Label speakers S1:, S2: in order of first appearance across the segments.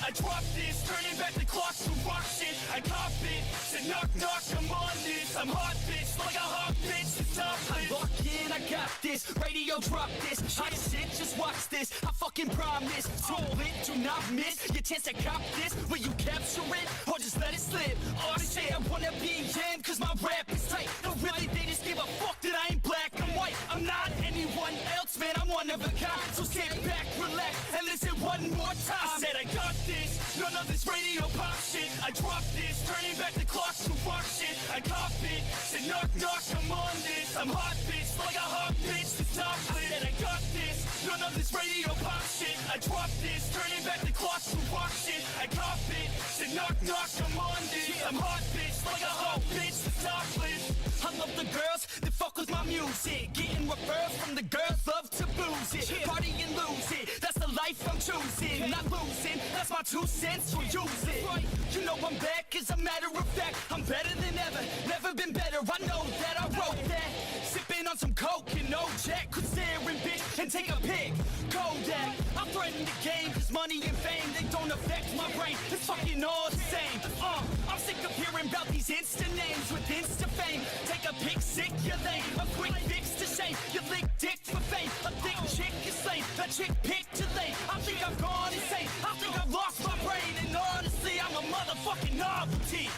S1: I drop this, turning back the clock to rock shit. I cop it, said knock knock, I'm on this. I'm hot bitch, like a hot bitch, it's topless. I lock in, I got this, radio drop this. Hot shit, just watch this, I fucking promise. Roll it, do not miss your chance to cop this. Will you capture it, or just let it slip? All they say I wanna be in, cause my rap is tight. No really, they just give a fuck that I ain't black and white. I'm not anyone else, man, I'm one of a kind. So stand back, relax, and listen one more time. I said I got this, none of this radio pop shit. I drop this, turning back the clock to rock shit. I cop it, said knock knock, I'm on this. I'm hot bitch, like a hot bitch, the topless. I said I got this, none of this radio pop shit. I drop this, turning back the clock to rock shit. I cop it, said knock knock, I'm on this. I'm hot bitch, like a hot bitch, the topless. I love the girls that fuck with my music. Getting referrals from the girls, love to booze it. Party and lose it, that's the life I'm choosing. Not losing, that's my 2 cents, so use it. You know I'm back, as a matter of fact. I'm better than ever, never been better. I know that, I wrote that. Sipping on some coke and no jack. Could stare and bitch and take a pic. Kodak, I threaten the game, cause money and fame, they don't affect my brain. It's fucking all the same. I'm sick of hearing about these Insta names with Insta fame. Take a pic, sick, you're lame. A quick fix to shame. You lick dick for fame. A thick chick is slain. A chick picked to lane. I think I've gone insane. I think I've lost my brain. And honestly, I'm a motherfucking novelty.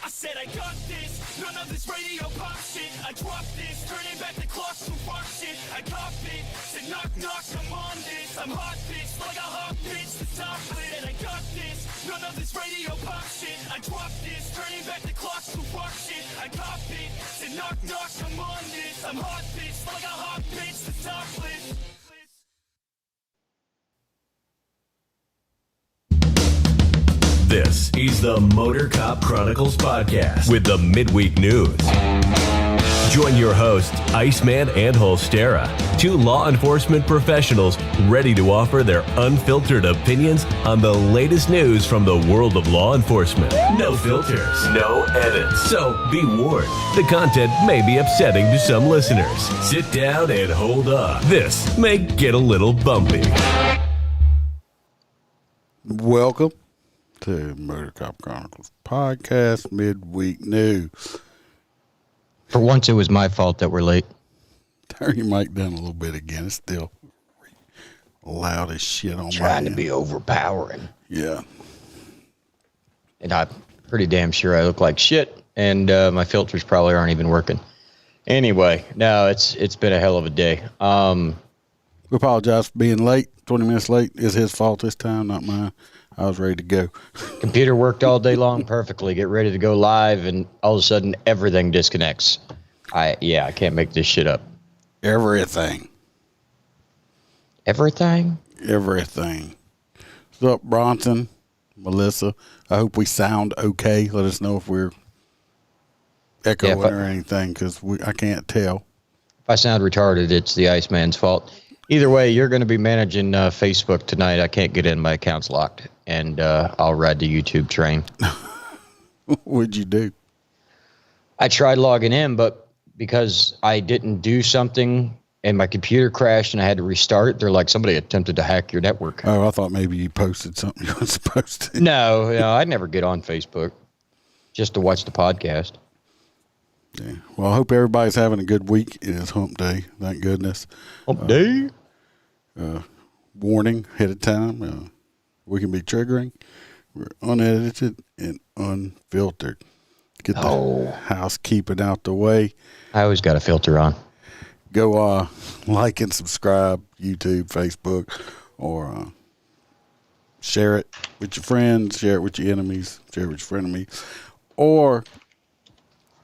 S1: I said I got this, none of this radio pop shit. I drop this, turning back the clock to rock shit. I cop it, said knock knock, I'm on this. I'm hot bitch, like a hot bitch, the topless. And I got this, none of this radio pop shit. I drop this, turning back the clock to rock shit. I cop it, said knock knock, I'm on this. I'm hot bitch, like a hot bitch, the topless.
S2: This is the Motor Cop Chronicles podcast with the midweek news. Join your hosts, Iceman and Holstera, 2 law enforcement professionals ready to offer their unfiltered opinions on the latest news from the world of law enforcement. No filters, no edits. So be warned, the content may be upsetting to some listeners. Sit down and hold up. This may get a little bumpy.
S3: Welcome to Motor Cop Chronicles podcast midweek news.
S4: For once, it was my fault that we're late.
S3: Turn your mic down a little bit again. It's still loud as shit on
S4: Trying to be overpowering.
S3: Yeah.
S4: And I'm pretty damn sure I look like shit, and my filters probably aren't even working. Anyway, no, it's been a hell of a day.
S3: We apologize for being late. 20 minutes late is his fault this time, not mine. I was ready to go.
S4: Computer worked all day long perfectly. Get ready to go live, and all of a sudden, everything disconnects. I can't make this shit up.
S3: Everything.
S4: Everything?
S3: Everything. What's up, Bronson? Melissa? I hope we sound okay. Let us know if we're echoing or anything, because I can't tell.
S4: If I sound retarded, it's the Iceman's fault. Either way, you're going to be managing Facebook tonight. I can't get in. My account's locked, and I'll ride the YouTube train.
S3: What'd you do?
S4: I tried logging in, but because I didn't do something and my computer crashed and I had to restart, they're like, somebody attempted to hack your network.
S3: Oh, I thought maybe you posted something you weren't supposed to.
S4: No, I never get on Facebook just to watch the podcast.
S3: Yeah. Well, I hope everybody's having a good week. It is hump day, thank goodness.
S4: Hump day?
S3: Warning ahead of time. We can be triggering. We're unedited and unfiltered. Get the housekeeping out the way.
S4: I always got a filter on.
S3: Go like and subscribe, YouTube, Facebook, or share it with your friends, share it with your enemies, share it with your frenemies. Or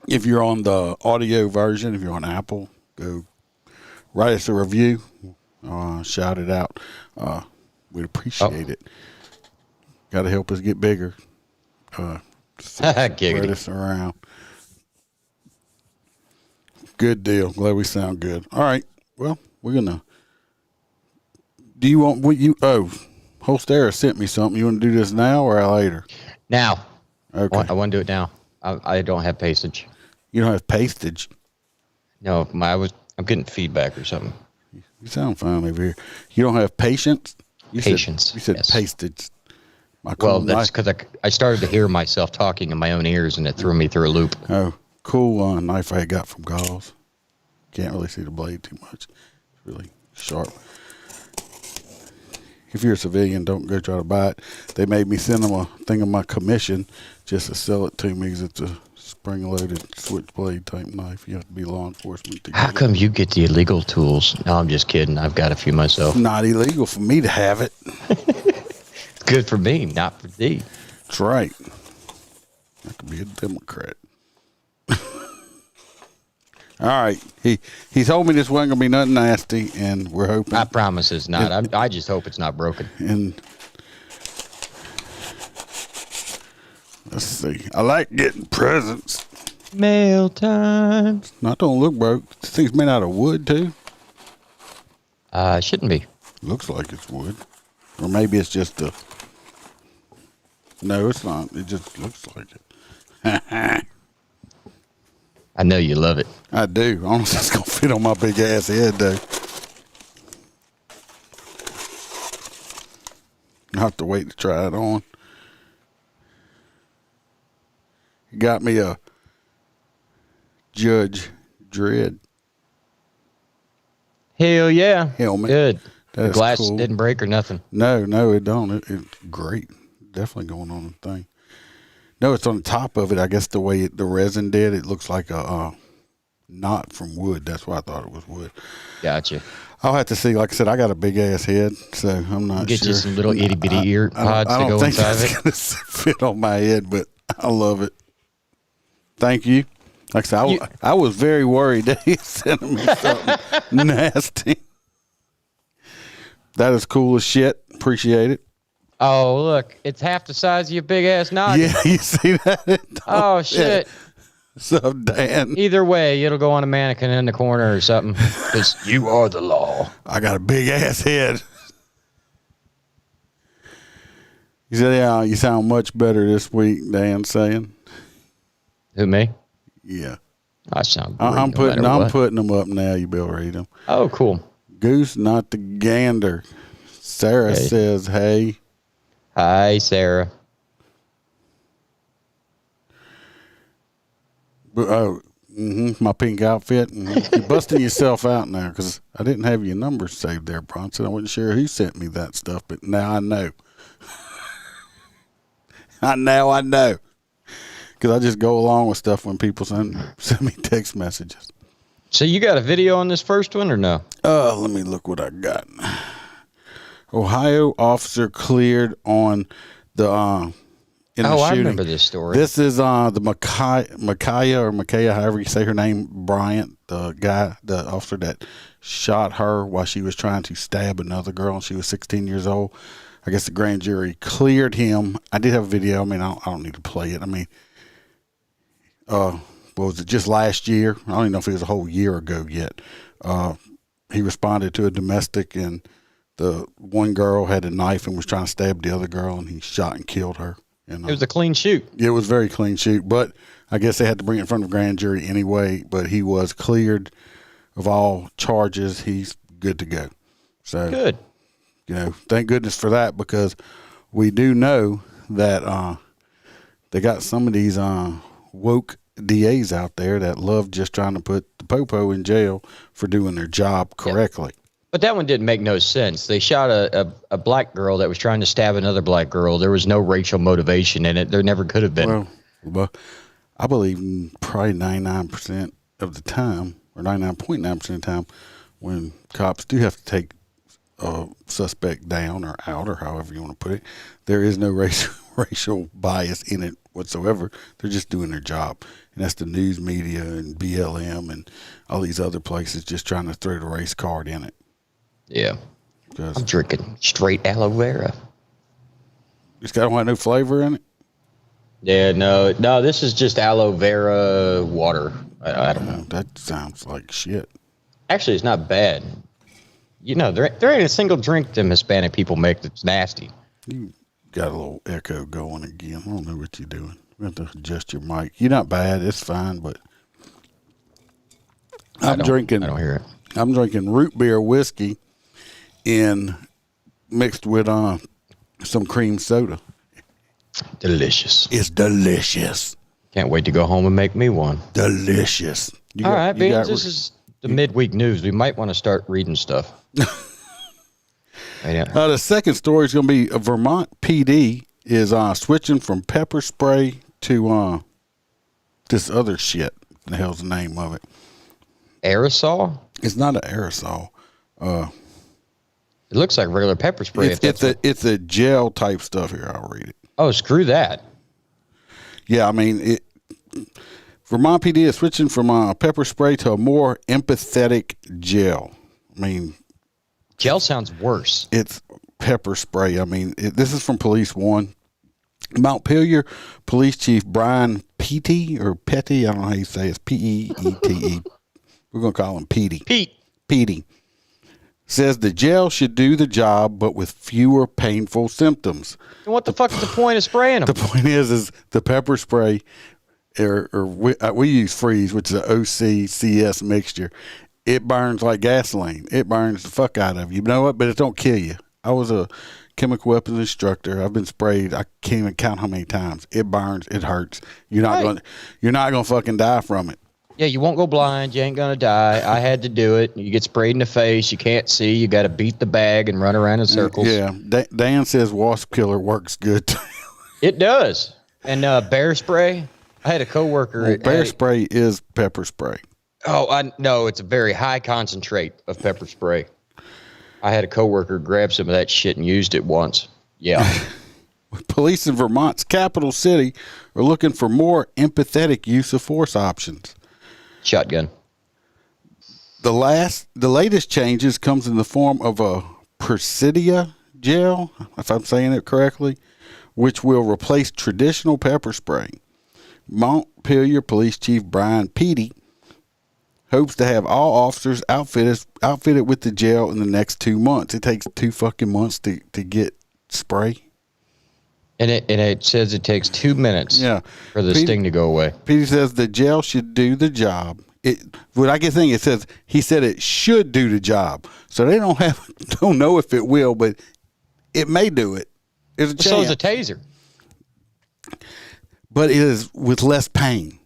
S3: if you're on the audio version, if you're on Apple, go write us a review, shout it out. We'd appreciate it. Got to help us get bigger. Spread us around. Good deal. Glad we sound good. All right. Well, we're gonna. Do you want what you? Oh, Holstera sent me something. You want to do this now or later?
S4: Now.
S3: Okay.
S4: I want to do it now. I don't have pastage.
S3: You don't have pastage.
S4: No, I'm getting feedback or something.
S3: You sound fine over here. You don't have patience.
S4: Patience.
S3: You said
S4: yes.
S3: pastage.
S4: Well, that's because I started to hear myself talking in my own ears, and it threw me through a loop.
S3: Oh, cool knife I got from Gauze. Can't really see the blade too much. It's really sharp. If you're a civilian, don't go try to buy it. They made me send them a thing of my commission just to sell it to me because it's a spring-loaded switchblade type knife. You have to be law enforcement to get it.
S4: How come you get the illegal tools? No, I'm just kidding. I've got a few myself.
S3: It's not illegal for me to have it.
S4: It's good for me, not for thee.
S3: That's right. I could be a Democrat. All right. He told me this wasn't going to be nothing nasty, and we're hoping.
S4: I promise it's not. I just hope it's not broken.
S3: And let's see. I like getting presents.
S4: Mail time.
S3: Not don't look broke. This thing's made out of wood, too.
S4: It shouldn't be.
S3: Looks like it's wood. Or maybe it's just a... No, it's not. It just looks like it.
S4: I know you love it.
S3: I do. Honestly, it's going to fit on my big ass head, though. I'll have to wait to try it on. You got me a Judge Dredd
S4: Hell yeah.
S3: helmet.
S4: Good.
S3: That's
S4: The glass
S3: cool.
S4: didn't break or nothing.
S3: No, it don't. It's great. Definitely going on the thing. No, it's on the top of it. I guess the way the resin did, it looks like a knot from wood. That's why I thought it was wood.
S4: Gotcha.
S3: I'll have to see. Like I said, I got a big ass head, so I'm not
S4: Get
S3: sure.
S4: you some little itty bitty ear pods
S3: I
S4: to
S3: don't
S4: go
S3: think
S4: inside
S3: that's
S4: of it.
S3: gonna fit on my head, but I love it. Thank you. Like I said, I was very worried that he sent me something nasty. That is cool as shit. Appreciate it.
S4: Oh, look. It's half the size of your big ass noggin.
S3: Yeah, you see that?
S4: Oh, shit.
S3: What's up, Dan?
S4: Either way, it'll go on a mannequin in the corner or something. Because you are the law.
S3: I got a big ass head. He said, "Yeah, you sound much better this week." Dan saying,
S4: Who, me?
S3: "Yeah,
S4: I sound great.
S3: I'm
S4: no matter what.
S3: putting them up now. You better read them."
S4: Oh, cool.
S3: Goose, not the gander. Sarah
S4: Hey.
S3: says, "Hey."
S4: Hi, Sarah.
S3: My pink outfit. You're busting yourself out now because I didn't have your number saved there, Bronson. I wasn't sure who sent me that stuff, but now I know. I know. Because I just go along with stuff when people send me text messages.
S4: So you got a video on this first one or no?
S3: Let me look what I got. Ohio officer cleared on the in the shooting.
S4: I remember this story.
S3: This is the Micaiah, however you say her name, Bryant, the officer that shot her while she was trying to stab another girl, and she was 16 years old. I guess the grand jury cleared him. I did have a video. I mean, I don't need to play it. I mean, what was it, just last year? I don't even know if it was a whole year ago yet. He responded to a domestic, and the one girl had a knife and was trying to stab the other girl, and he shot and killed her. And,
S4: it was a clean shoot.
S3: It was very clean shoot, but I guess they had to bring it in front of a grand jury anyway. But he was cleared of all charges. He's good to go. So
S4: Good.
S3: Thank goodness for that, because we do know that they got some of these woke DAs out there that love just trying to put the popo in jail for doing their job correctly.
S4: But that one didn't make no sense. They shot a black girl that was trying to stab another black girl. There was no racial motivation in it. There never could have been.
S3: Well, I believe probably 99% of the time, or 99.9% of the time, when cops do have to take a suspect down or out, or however you want to put it, there is no racial bias in it whatsoever. They're just doing their job. And that's the news media and BLM and all these other places just trying to throw the race card in it.
S4: Yeah. I'm drinking straight aloe vera.
S3: It's got no flavor in it?
S4: Yeah, no, this is just aloe vera water. I don't know.
S3: That sounds like shit.
S4: Actually, it's not bad. You know, there ain't a single drink them Hispanic people make that's nasty.
S3: You got a little echo going again. I don't know what you're doing. You have to adjust your mic. You're not bad. It's fine, but I'm drinking.
S4: I don't hear it.
S3: I'm drinking root beer whiskey mixed with some cream soda.
S4: Delicious.
S3: It's delicious.
S4: Can't wait to go home and make me one.
S3: Delicious.
S4: All right, Beans, this is the midweek news. We might want to start reading stuff.
S3: The second story is going to be Vermont PD is switching from pepper spray to this other shit. The hell's the name of it?
S4: Aerosol?
S3: It's not an aerosol.
S4: It looks like regular pepper spray.
S3: It's a gel type stuff here. I'll read it.
S4: Oh, screw that.
S3: Yeah, I mean, Vermont PD is switching from pepper spray to a more empathetic gel. I mean,
S4: gel sounds worse.
S3: It's pepper spray. I mean, this is from Police One. Montpelier Police Chief Brian Petty or Petty, I don't know how you say it. It's Peete. We're going to call him Petey. Petey says the gel should do the job, but with fewer painful symptoms.
S4: And what the fuck is the point of spraying them?
S3: The point is the pepper spray, or we use Freeze, which is an OCCS mixture. It burns like gasoline. It burns the fuck out of you. You know what? But it don't kill you. I was a chemical weapons instructor. I've been sprayed. I can't even count how many times. It burns. It hurts. You're not gonna fucking die from it.
S4: Yeah, you won't go blind. You ain't gonna die. I had to do it. You get sprayed in the face. You can't see. You got to beat the bag and run around in circles.
S3: Yeah. Dan says wasp killer works good too.
S4: It does. And bear spray. I had a coworker.
S3: Well, bear spray is pepper spray.
S4: Oh, I know. It's a very high concentrate of pepper spray. I had a coworker grab some of that shit and used it once. Yeah.
S3: Police in Vermont's capital city are looking for more empathetic use of force options.
S4: Shotgun.
S3: The latest changes comes in the form of a Persidia gel, if I'm saying it correctly, which will replace traditional pepper spray. Montpelier Police Chief Brian Petey hopes to have all officers outfitted with the gel in the next 2 months. It takes 2 fucking months to get spray.
S4: And it says it takes 2 minutes for the sting to go away.
S3: Petey says the gel should do the job. What I get thinking, he said it should do the job. So they don't know if it will, but it may do it. There's a chance.
S4: So is a taser.
S3: But it is with less pain.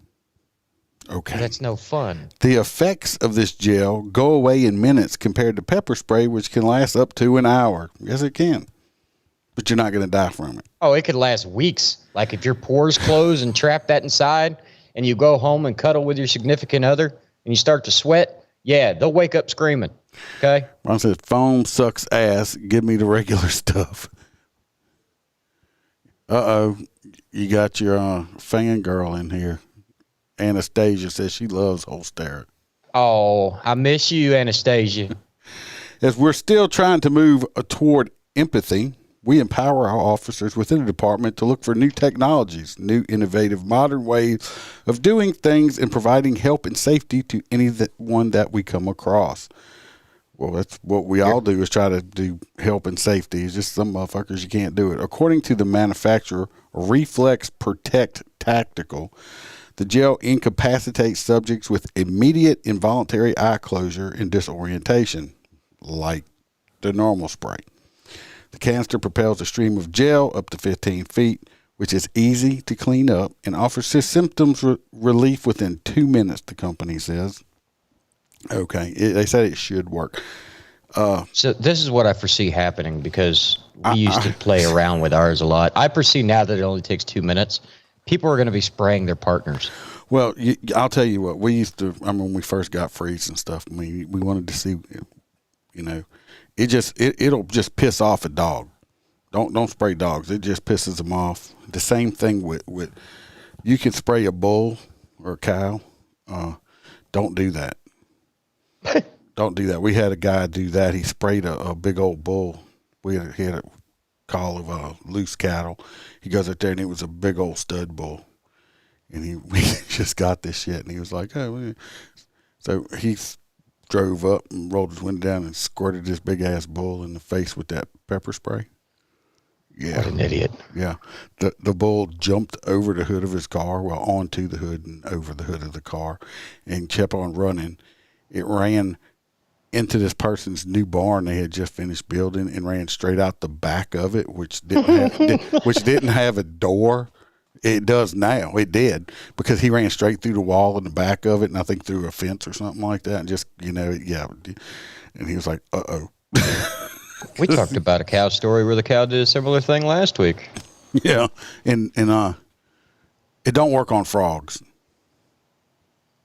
S3: Okay.
S4: That's no fun.
S3: The effects of this gel go away in minutes compared to pepper spray, which can last up to an hour. Yes, it can. But you're not going to die from it.
S4: Oh, it could last weeks. Like if your pores close and trap that inside and you go home and cuddle with your significant other and you start to sweat, yeah, they'll wake up screaming. Okay?
S3: Ron says, foam sucks ass. Give me the regular stuff. Uh-oh. You got your fangirl in here. Anastasia says she loves Holstera.
S4: Oh, I miss you, Anastasia.
S3: As we're still trying to move toward empathy, we empower our officers within the department to look for new technologies, new innovative modern ways of doing things and providing help and safety to anyone that we come across. Well, that's what we all do is try to do help and safety. It's just some motherfuckers you can't do it. According to the manufacturer, Reflex Protect Tactical, the gel incapacitates subjects with immediate involuntary eye closure and disorientation, like the normal spray. The canister propels a stream of gel up to 15 feet, which is easy to clean up and offers symptoms relief within 2 minutes, the company says. Okay, they said it should work.
S4: So this is what I foresee happening because we used to play around with ours a lot. I foresee now that it only takes 2 minutes. People are going to be spraying their partners.
S3: Well, I'll tell you what. We used to. I mean, when we first got Freeze and stuff, I mean, we wanted to see, it'll just piss off a dog. Don't spray dogs. It just pisses them off. The same thing with you can spray a bull or a cow. Don't do that. Don't do that. We had a guy do that. He sprayed a big old bull. He had a call of loose cattle. He goes out there and it was a big old stud bull. And we just got this shit and he was like, oh. So he drove up and rolled his window down and squirted this big ass bull in the face with that pepper spray. Yeah.
S4: What an idiot.
S3: Yeah. The bull jumped over the hood of his car, well, onto the hood and over the hood of the car, and kept on running. It ran into this person's new barn they had just finished building and ran straight out the back of it, which didn't have a door. It does now. It did, because he ran straight through the wall in the back of it, and I think through a fence or something like that, and just, yeah. And he was like, uh-oh.
S4: We talked about a cow story where the cow did a similar thing last week.
S3: Yeah, and it don't work on frogs.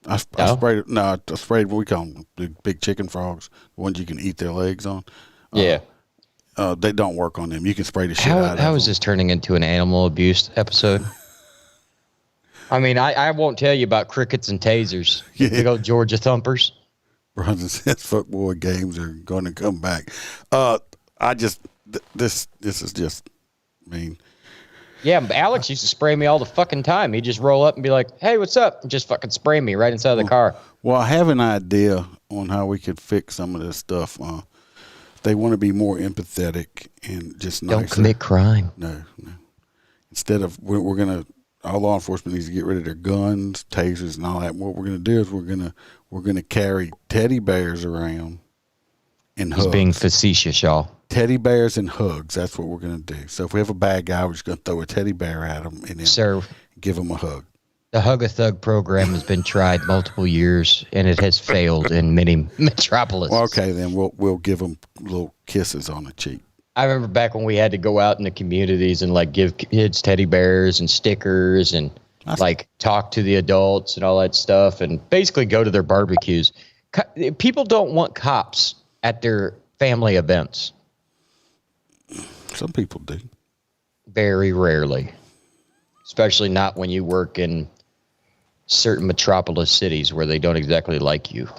S3: I sprayed it. No, I sprayed what we call them, the big chicken frogs, the ones you can eat their legs on.
S4: Yeah.
S3: They don't work on them. You can spray the shit out of them.
S4: How is this turning into an animal abuse episode? I mean, I won't tell you about crickets and tasers.
S3: Yeah.
S4: Big old Georgia thumpers.
S3: Bronson says football games are going to come back. This is just mean.
S4: Yeah, Alex used to spray me all the fucking time. He'd just roll up and be like, "Hey, what's up?" And just fucking spray me right inside the car.
S3: Well, I have an idea on how we could fix some of this stuff. They want to be more empathetic and just nicer.
S4: Don't commit crime.
S3: No. Instead of we're gonna, all law enforcement needs to get rid of their guns, tasers, and all that. What we're gonna do is we're gonna carry teddy bears around and hugs.
S4: He's being facetious, y'all.
S3: Teddy bears and hugs. That's what we're gonna do. So if we have a bad guy, we're just gonna throw a teddy bear at him and then give him a hug.
S4: The Hug a Thug program has been tried multiple years, and it has failed in many metropolises.
S3: Well, okay, then we'll give them little kisses on the cheek.
S4: I remember back when we had to go out in the communities and like give kids teddy bears and stickers and like talk to the adults and all that stuff, and basically go to their barbecues. People don't want cops at their family events.
S3: Some people do.
S4: Very rarely, especially not when you work in certain metropolis cities where they don't exactly like you.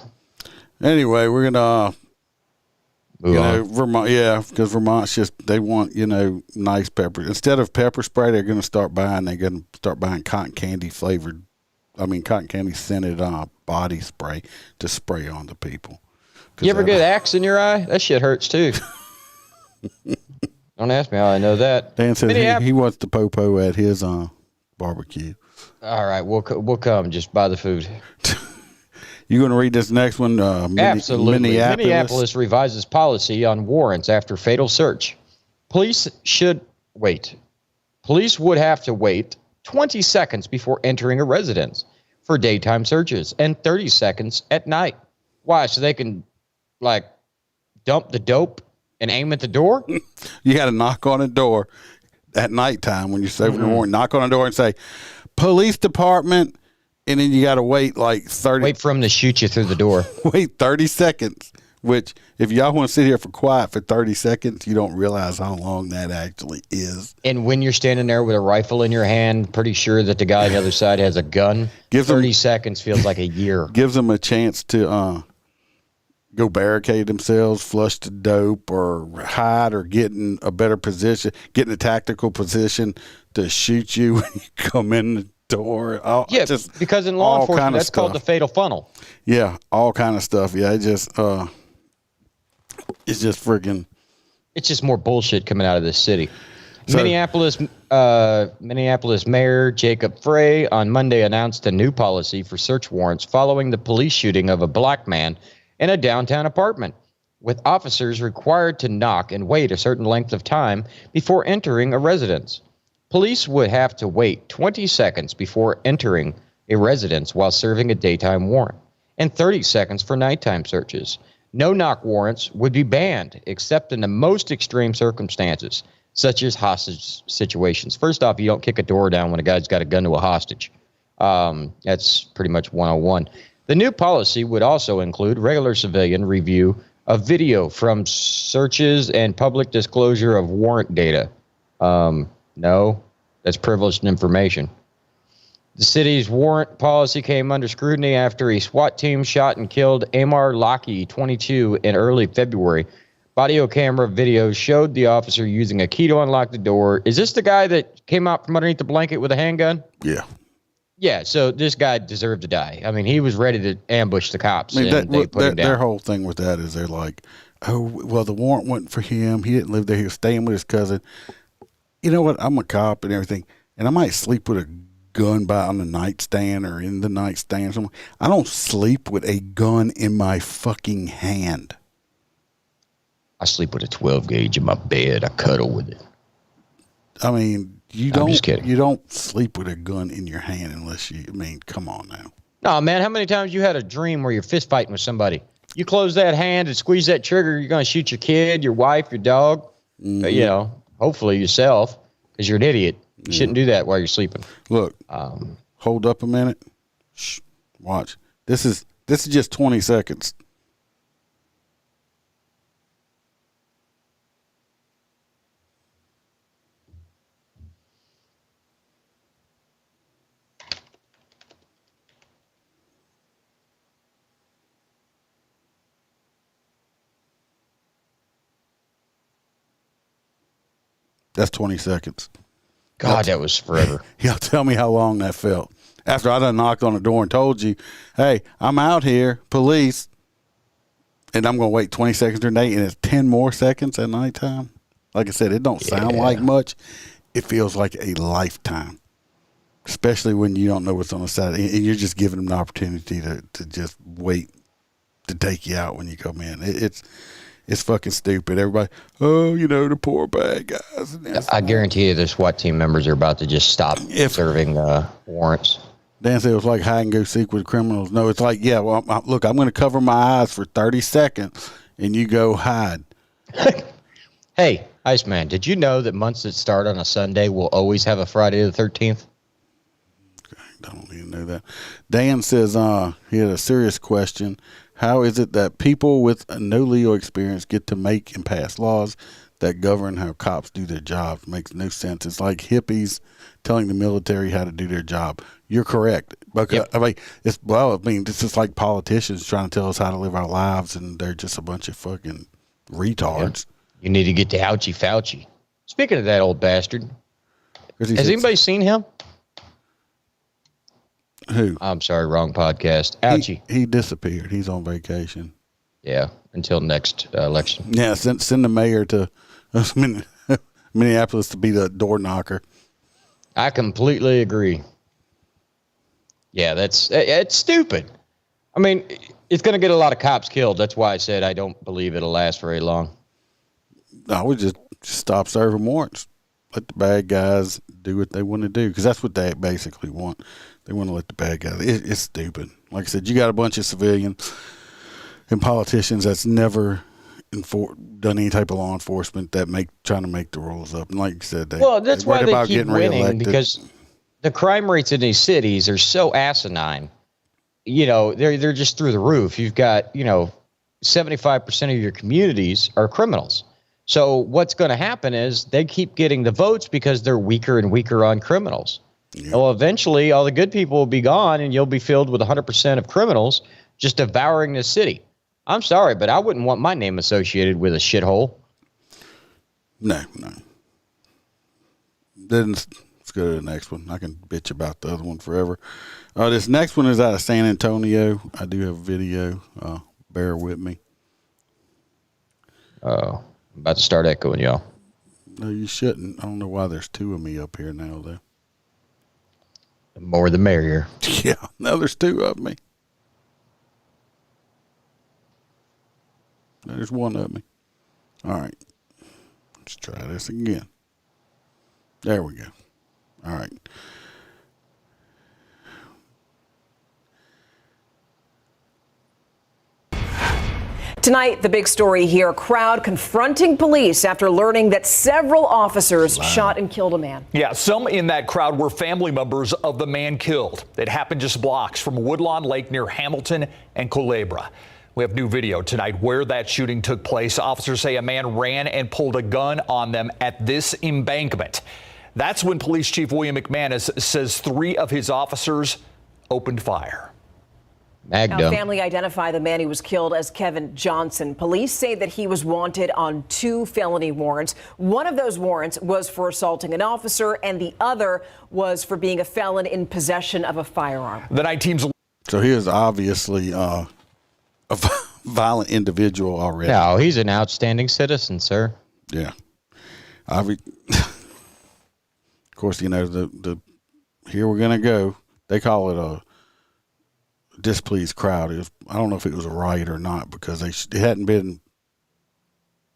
S3: Anyway, we're gonna
S4: move on.
S3: Vermont, yeah, because Vermont's just, they want, nice pepper. Instead of pepper spray, they're gonna start buying cotton candy scented body spray to spray on the people.
S4: You ever get axe in your eye? That shit hurts too. Don't ask me how I know that.
S3: Dan says he wants the popo at his barbecue.
S4: All right, we'll come. Just buy the food.
S3: You going to read this next one?
S4: Absolutely. Minneapolis revises policy on warrants after fatal search. Police would have to wait 20 seconds before entering a residence for daytime searches and 30 seconds at night. Why? So they can, dump the dope and aim at the door?
S3: You got to knock on a door at nighttime when you're serving the warrant. Knock on a door and say, "Police department," and then you got to wait 30.
S4: Wait for them to shoot you through the door.
S3: Wait 30 seconds, which if y'all want to sit here for quiet for 30 seconds, you don't realize how long that actually is.
S4: And when you're standing there with a rifle in your hand, pretty sure that the guy on the other side has a gun, 30 seconds feels like a year.
S3: Gives them a chance to go barricade themselves, flush the dope, or hide, or get in a better position, get in a tactical position to shoot you when you come in the door.
S4: Because in law enforcement, that's called the fatal funnel.
S3: Yeah, all kind of stuff. Yeah, it's just freaking.
S4: It's just more bullshit coming out of this city. So, Minneapolis Mayor Jacob Frey on Monday announced a new policy for search warrants following the police shooting of a black man in a downtown apartment, with officers required to knock and wait a certain length of time before entering a residence. Police would have to wait 20 seconds before entering a residence while serving a daytime warrant, and 30 seconds for nighttime searches. No-knock warrants would be banned, except in the most extreme circumstances, such as hostage situations. First off, you don't kick a door down when a guy's got a gun to a hostage. That's pretty much 101. The new policy would also include regular civilian review of video from searches and public disclosure of warrant data. No, that's privileged information. The city's warrant policy came under scrutiny after a SWAT team shot and killed Amar Laki, 22, in early February. Body camera video showed the officer using a key to unlock the door. Is this the guy that came out from underneath the blanket with a handgun?
S3: Yeah.
S4: Yeah, so this guy deserved to die. I mean, he was ready to ambush the cops,
S3: I mean,
S4: and they put him down.
S3: Their whole thing with that is they're like, oh, well, the warrant wasn't for him. He didn't live there. He was staying with his cousin. You know what? I'm a cop and everything, and I might sleep with a gun by on the nightstand or in the nightstand. Somewhere. I don't sleep with a gun in my fucking hand.
S4: I sleep with a 12 gauge in my bed. I cuddle with it.
S3: I mean, you
S4: I'm just kidding.
S3: You don't sleep with a gun in your hand unless you. I mean, come on now.
S4: No, man. How many times you had a dream where you're fist fighting with somebody? You close that hand and squeeze that trigger, you're going to shoot your kid, your wife, your dog.
S3: Mm-hmm.
S4: You know, hopefully yourself, because you're an idiot. You shouldn't do that while you're sleeping.
S3: Look, hold up a minute. Shh, watch. This is just 20 seconds. That's 20 seconds.
S4: God, that was forever.
S3: Y'all tell me how long that felt. After I done knocked on the door and told you, hey, I'm out here, police, and I'm going to wait 20 seconds during the day, and it's 10 more seconds at nighttime. Like I said, it don't sound like much. It feels like a lifetime, especially when you don't know what's on the side, and you're just giving them an opportunity to just wait to take you out when you come in. It's fucking stupid. Everybody, oh, you know, the poor bad guys. And
S4: I guarantee you the SWAT team members are about to just stop serving warrants.
S3: Dan said it was like hide and go seek with criminals. No, it's like, yeah, well, look, I'm going to cover my eyes for 30 seconds and you go hide.
S4: Hey, Iceman, did you know that months that start on a Sunday will always have a Friday the 13th?
S3: I don't even know that. Dan says he had a serious question. How is it that people with no legal experience get to make and pass laws that govern how cops do their jobs? Makes no sense. It's like hippies telling the military how to do their job. You're correct. Because, I mean, it's just like politicians trying to tell us how to live our lives, and they're just a bunch of fucking retards.
S4: Yeah. You need to get to Ouchie Fauci. Speaking of that old bastard, has anybody seen him?
S3: Who?
S4: I'm sorry, wrong podcast. Ouchie.
S3: He disappeared. He's on vacation.
S4: Yeah, until next election.
S3: Yeah, send the mayor to Minneapolis to be the door knocker.
S4: I completely agree. Yeah, it's stupid. I mean, it's going to get a lot of cops killed. That's why I said I don't believe it'll last very long.
S3: I would just stop serving warrants. Let the bad guys do what they want to do, because that's what they basically want. They want to let the bad guys. It's stupid. Like I said, you got a bunch of civilians and politicians that's never done any type of law enforcement that trying to make the rules up. And like you said,
S4: that's why they keep winning, because the crime rates in these cities are so asinine. You know, they're just through the roof. You've got 75% of your communities are criminals. So what's going to happen is they keep getting the votes because they're weaker and weaker on criminals. Yeah. Well, eventually all the good people will be gone and you'll be filled with 100% of criminals just devouring the city. I'm sorry, but I wouldn't want my name associated with a shithole.
S3: No. Let's go to the next one. I can bitch about the other one forever. This next one is out of San Antonio. I do have a video. Bear with me.
S4: Oh. I'm about to start echoing y'all.
S3: No, you shouldn't. I don't know why there's two of me up here now, though.
S4: The more the merrier.
S3: Yeah, now there's two of me. There's one of me. All right. Let's try this again. There we go. All right.
S5: Tonight, the big story here, a crowd confronting police after learning that several officers shot and killed a man.
S6: Yeah, some in that crowd were family members of the man killed. It happened just blocks from Woodlawn Lake near Hamilton and Culebra. We have new video tonight where that shooting took place. Officers say a man ran and pulled a gun on them at this embankment. That's when Police Chief William McManus says 3 of his officers opened fire.
S5: Now, family identify the man who was killed as Kevin Johnson. Police say that he was wanted on 2 felony warrants. One of those warrants was for assaulting an officer, and the other was for being a felon in possession of a firearm.
S6: The night team's.
S3: So he is obviously a violent individual already.
S4: No, he's an outstanding citizen, sir.
S3: Yeah. Of course, you know, the here we're going to go. They call it a displeased crowd. I don't know if it was a riot or not because it hadn't been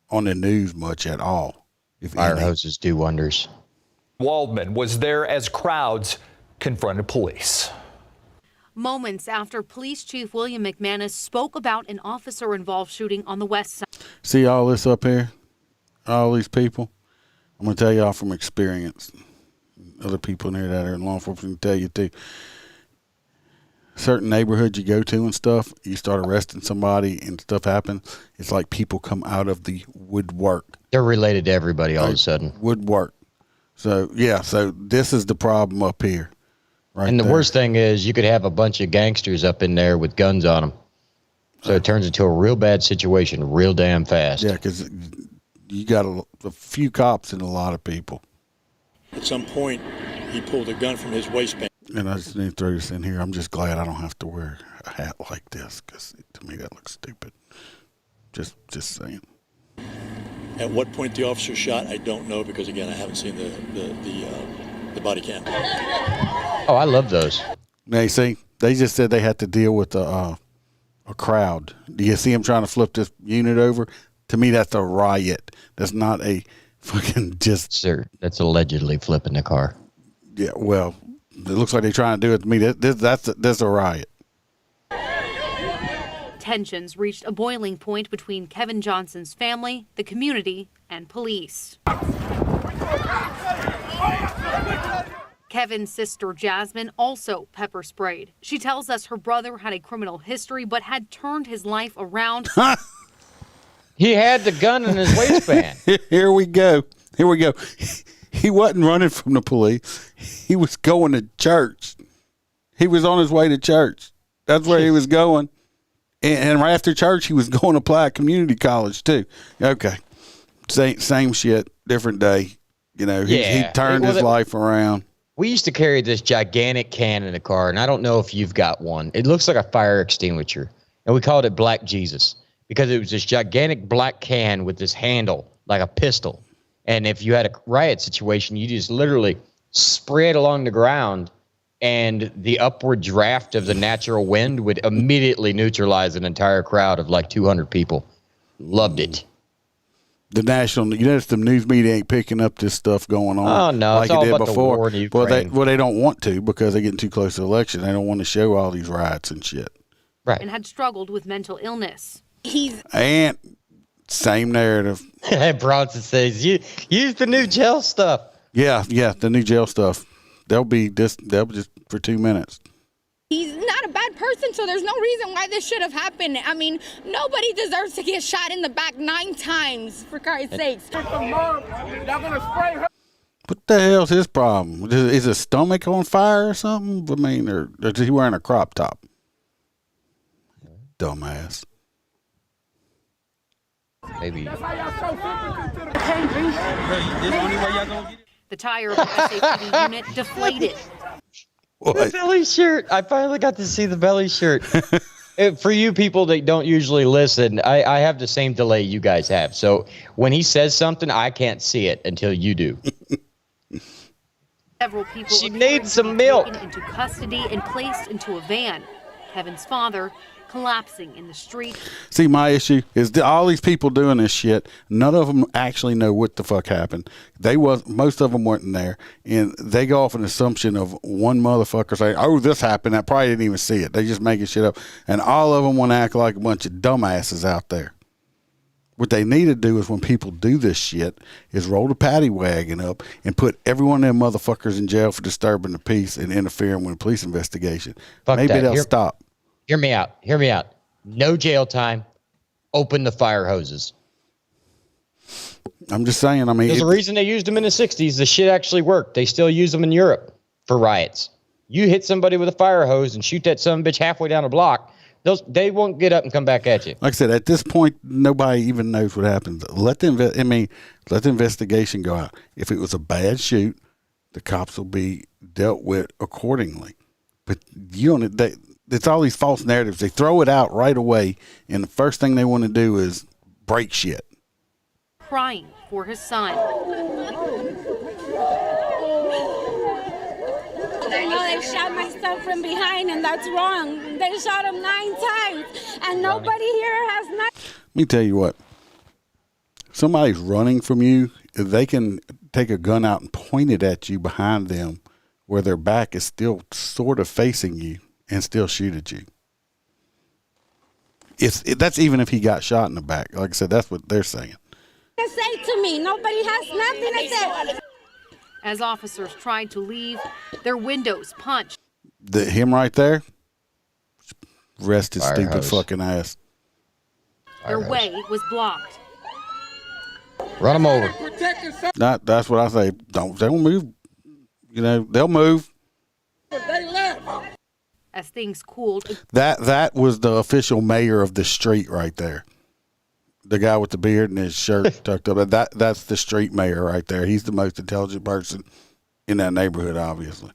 S3: on the news much at all.
S4: Fire hoses do wonders.
S6: Waldman was there as crowds confronted police.
S7: Moments after Police Chief William McManus spoke about an officer-involved shooting on the west side.
S3: See all this up here? All these people? I'm going to tell y'all from experience. Other people in here that are in law enforcement can tell you too. Certain neighborhoods you go to and stuff, you start arresting somebody and stuff happens. It's like people come out of the woodwork.
S4: They're related to everybody all of a sudden.
S3: Woodwork. So, yeah, so this is the problem up here. Right.
S4: And the
S3: there.
S4: worst thing is you could have a bunch of gangsters up in there with guns on them. So it turns into a real bad situation real damn fast.
S3: Yeah, because you got a few cops and a lot of people.
S8: At some point, he pulled a gun from his waistband.
S3: And I just need to throw this in here. I'm just glad I don't have to wear a hat like this because to me that looks stupid. Just saying.
S8: At what point the officer shot, I don't know because, again, I haven't seen the body cam.
S4: Oh, I love those.
S3: Now, you see, they just said they had to deal with a crowd. Do you see them trying to flip this unit over? To me, that's a riot. That's not a fucking just.
S4: Sir, that's allegedly flipping the car.
S3: Yeah, well, it looks like they're trying to do it to me. That's a riot.
S7: Tensions reached a boiling point between Kevin Johnson's family, the community, and police. Kevin's sister Jasmine also pepper sprayed. She tells us her brother had a criminal history but had turned his life around.
S4: He had the gun in his waistband.
S3: Here we go. He wasn't running from the police. He was going to church. He was on his way to church. That's where he was going. And right after church, he was going to apply at community college, too. Okay. Same shit, different day. You know, he turned his life around.
S4: We used to carry this gigantic can in the car, and I don't know if you've got one. It looks like a fire extinguisher, and we called it Black Jesus because it was this gigantic black can with this handle like a pistol. And if you had a riot situation, you just literally spray it along the ground, and the upward draft of the natural wind would immediately neutralize an entire crowd of like 200 people. Loved it.
S3: The national, you notice the news media ain't picking up this stuff going on.
S4: Oh, no,
S3: like
S4: it's all
S3: it did
S4: about
S3: before.
S4: the war in Ukraine.
S3: Well, they don't want to because they're getting too close to the election. They don't want to show all these riots and shit.
S4: Right.
S7: And had struggled with mental illness.
S3: And same narrative.
S4: Bronson says, use the new gel stuff.
S3: Yeah, the new jail stuff. They'll be just for 2 minutes.
S9: He's not a bad person, so there's no reason why this should have happened. I mean, nobody deserves to get shot in the back 9 times, for Christ's sakes.
S3: What the hell's his problem? Is his stomach on fire or something? I mean, or is he wearing a crop top? Dumbass.
S4: Maybe.
S7: The tire of the SAPD unit deflated.
S3: What?
S4: The belly shirt. I finally got to see the belly shirt. For you people that don't usually listen, I have the same delay you guys have. So when he says something, I can't see it until you do.
S7: Several people
S4: She needs some milk.
S7: taken into custody and placed into a van. Kevin's father collapsing in the street.
S3: See, my issue is all these people doing this shit. None of them actually know what the fuck happened. Most of them weren't there, and they go off an assumption of one motherfucker saying, "Oh, this happened." I probably didn't even see it. They just making shit up, and all of them want to act like a bunch of dumbasses out there. What they need to do is when people do this shit is roll the paddy wagon up and put every one of them motherfuckers in jail for disturbing the peace and interfering with a police investigation.
S4: Fuck
S3: Maybe
S4: that.
S3: they'll stop.
S4: Hear me out. No jail time. Open the fire hoses.
S3: I'm just saying. I mean,
S4: There's a reason they used them in the 60s. The shit actually worked. They still use them in Europe for riots. You hit somebody with a fire hose and shoot that son of a bitch halfway down a block, They won't get up and come back at you.
S3: Like I said, at this point, nobody even knows what happens. Let the investigation go out. If it was a bad shoot, the cops will be dealt with accordingly. But it's all these false narratives. They throw it out right away, and the first thing they want to do is break shit.
S7: Crying for his son.
S9: I know they shot my son from behind, and that's wrong. They shot him 9 times, and nobody here has not.
S3: Let me tell you what. Somebody's running from you. If they can take a gun out and point it at you behind them where their back is still sort of facing you and still shoot at you. That's even if he got shot in the back. Like I said, that's what they're saying.
S9: Say to me, nobody has nothing to say.
S7: As officers tried to leave, their windows punched.
S3: Him right there, rest his stupid
S4: Firehouse.
S3: fucking ass.
S7: Their way was blocked.
S4: Run them over.
S3: That's what I say. Don't move. You know, they'll move.
S7: As things cooled,
S3: That was the official mayor of the street right there. The guy with the beard and his shirt tucked up. That's the street mayor right there. He's the most intelligent person in that neighborhood, obviously.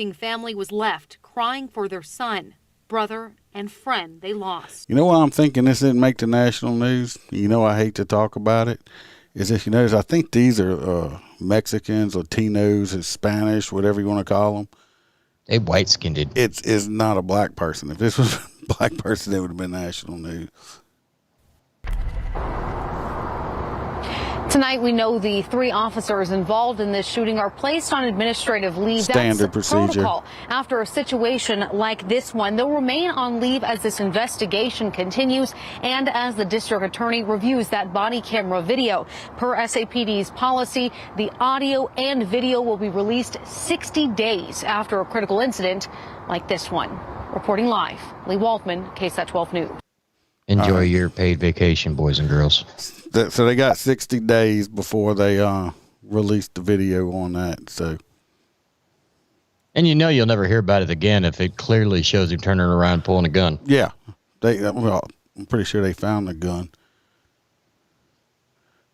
S7: the family was left crying for their son, brother, and friend they lost.
S3: You know why I'm thinking this didn't make the national news? You know I hate to talk about it. Is if you notice, I think these are Mexicans, Latinos, Spanish, whatever you want to call them.
S4: They white-skinned it.
S3: It's not a black person. If this was a black person, it would have been national news.
S10: Tonight, we know the 3 officers involved in this shooting are placed on administrative leave.
S3: Standard
S10: That's
S3: procedure.
S10: protocol. After a situation like this one, they'll remain on leave as this investigation continues and as the district attorney reviews that body camera video. Per SAPD's policy, the audio and video will be released 60 days after a critical incident like this one. Reporting live, Lee Waldman, KSAT 12 News.
S4: Enjoy your paid vacation, boys and girls.
S3: So they got 60 days before they released the video on that. So,
S4: And you know you'll never hear about it again if it clearly shows him turning around pulling a gun.
S3: yeah, I'm pretty sure they found the gun.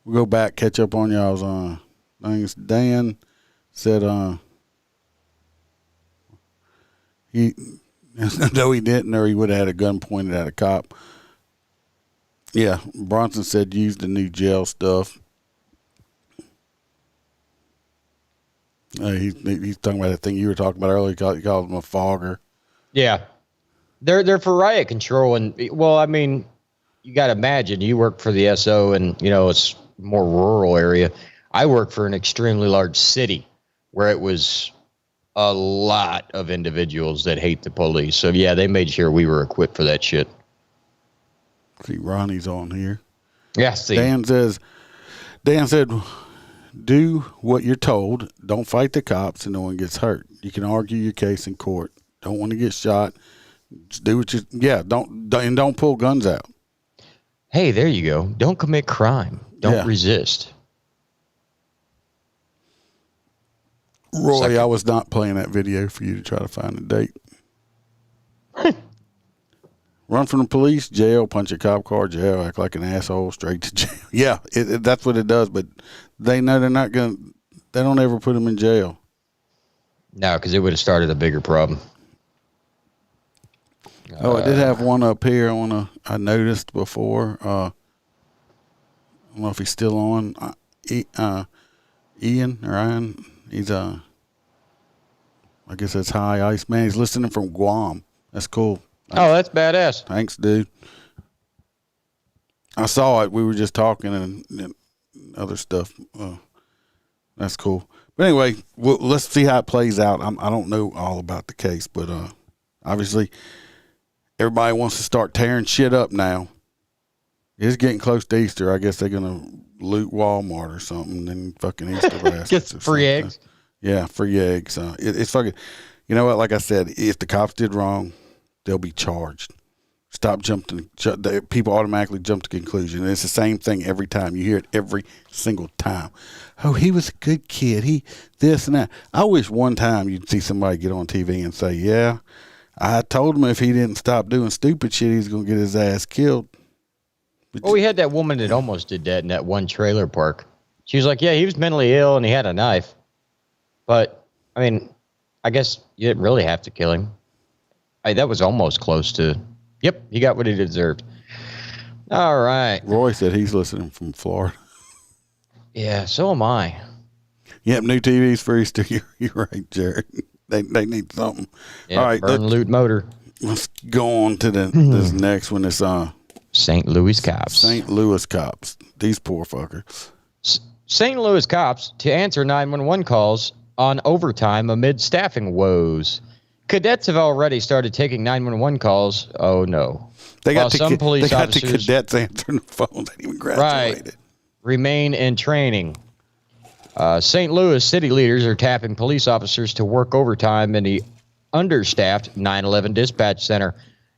S3: We'll go back, catch up on y'all's things. Dan said he no, he didn't, or he would have had a gun pointed at a cop. Yeah, Bronson said use the new jail stuff. He's talking about that thing you were talking about earlier. He called him a fogger.
S4: Yeah. They're for riot control. And, well, I mean, you got to imagine you work for the SO and, you know, it's more rural area. I work for an extremely large city where it was a lot of individuals that hate the police. So, yeah, they made sure we were equipped for that shit.
S3: See, Ronnie's on here.
S4: Yeah, see.
S3: Dan said, do what you're told. Don't fight the cops and no one gets hurt. You can argue your case in court. Don't want to get shot. Just do what don't pull guns out.
S4: Hey, there you go. Don't commit crime. Don't resist.
S3: Roy, I was not playing that video for you to try to find a date. Run from the police, jail, punch a cop car, jail, act like an asshole, straight to jail. Yeah, that's what it does, but they know they're not going to, they don't ever put them in jail.
S4: No, because it would have started a bigger problem.
S3: I did have one up here I noticed before. I don't know if he's still on. Ian or Ian, he's I guess that's High Ice Man. He's listening from Guam. That's cool.
S4: Oh, that's badass.
S3: Thanks, dude. I saw it. We were just talking and other stuff. That's cool. But anyway, let's see how it plays out. I don't know all about the case, but obviously everybody wants to start tearing shit up now. It's getting close to Easter. I guess they're going to loot Walmart or something, then fucking Easter baskets.
S4: Get free eggs.
S3: Yeah, free eggs. It's fucking, you know what? Like I said, if the cops did wrong, they'll be charged. Stop jumping. People automatically jump to conclusion. And it's the same thing every time. You hear it every single time. Oh, he was a good kid. He this and that. I wish one time you'd see somebody get on TV and say, yeah, I told him if he didn't stop doing stupid shit, he's going to get his ass killed.
S4: Well, we had that woman that almost did that in that one trailer park. She was like, yeah, he was mentally ill and he had a knife. But, I mean, I guess you didn't really have to kill him. That was almost close to, yep, he got what he deserved. All right.
S3: Roy said he's listening from Florida.
S4: Yeah, so am I.
S3: Yep, new TV's free still. You're right, Jared. They need something.
S4: Yeah,
S3: all right,
S4: burn loot motor.
S3: Let's go on to this next one. It's
S4: St. Louis cops.
S3: St. Louis cops. These poor fuckers.
S4: St. Louis cops to answer 911 calls on overtime amid staffing woes. Cadets have already started taking 911 calls. Oh no!
S3: They got
S4: the
S3: cadets answering the phone. They didn't even graduated.
S4: Right, remain in training. St. Louis city leaders are tapping police officers to work overtime in the understaffed 911 dispatch center,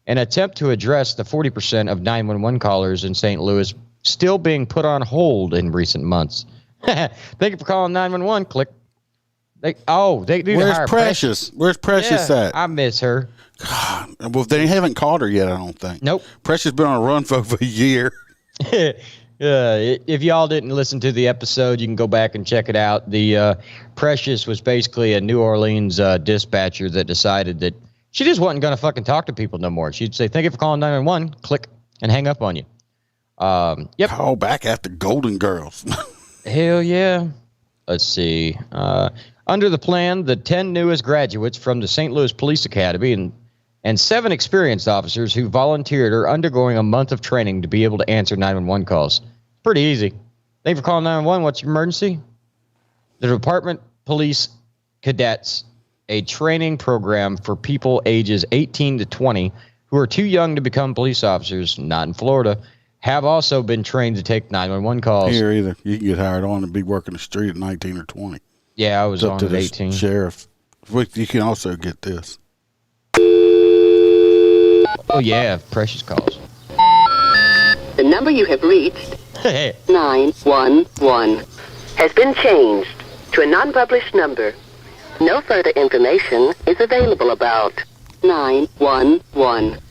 S4: an attempt to address the 40% of 911 callers in St. Louis still being put on hold in recent months. Thank you for calling 911. Click. They do.
S3: Where's Precious? Where's Precious at?
S4: I miss her.
S3: God, well, they haven't caught her yet. I don't think.
S4: Nope.
S3: Precious been on a run for over a year.
S4: If y'all didn't listen to the episode, you can go back and check it out. The Precious was basically a New Orleans dispatcher that decided that she just wasn't going to fucking talk to people no more. She'd say, thank you for calling 911, click, and hang up on you. Yep.
S3: Call back after Golden Girls.
S4: Hell yeah. Let's see. Under the plan, the 10 newest graduates from the St. Louis Police Academy and 7 experienced officers who volunteered are undergoing a month of training to be able to answer 911 calls. Pretty easy. Thank you for calling 911. What's your emergency? The Department Police Cadets, a training program for people ages 18 to 20 who are too young to become police officers, not in Florida, have also been trained to take 911 calls.
S3: Here either. You can get hired on and be working the street at 19 or 20.
S4: Yeah, I was
S3: up
S4: on
S3: to
S4: at 18.
S3: Sheriff. You can also get this.
S4: Oh, yeah, Precious calls.
S11: The number you have reached, 911, has been changed to a non-published number. No further information is available about 911.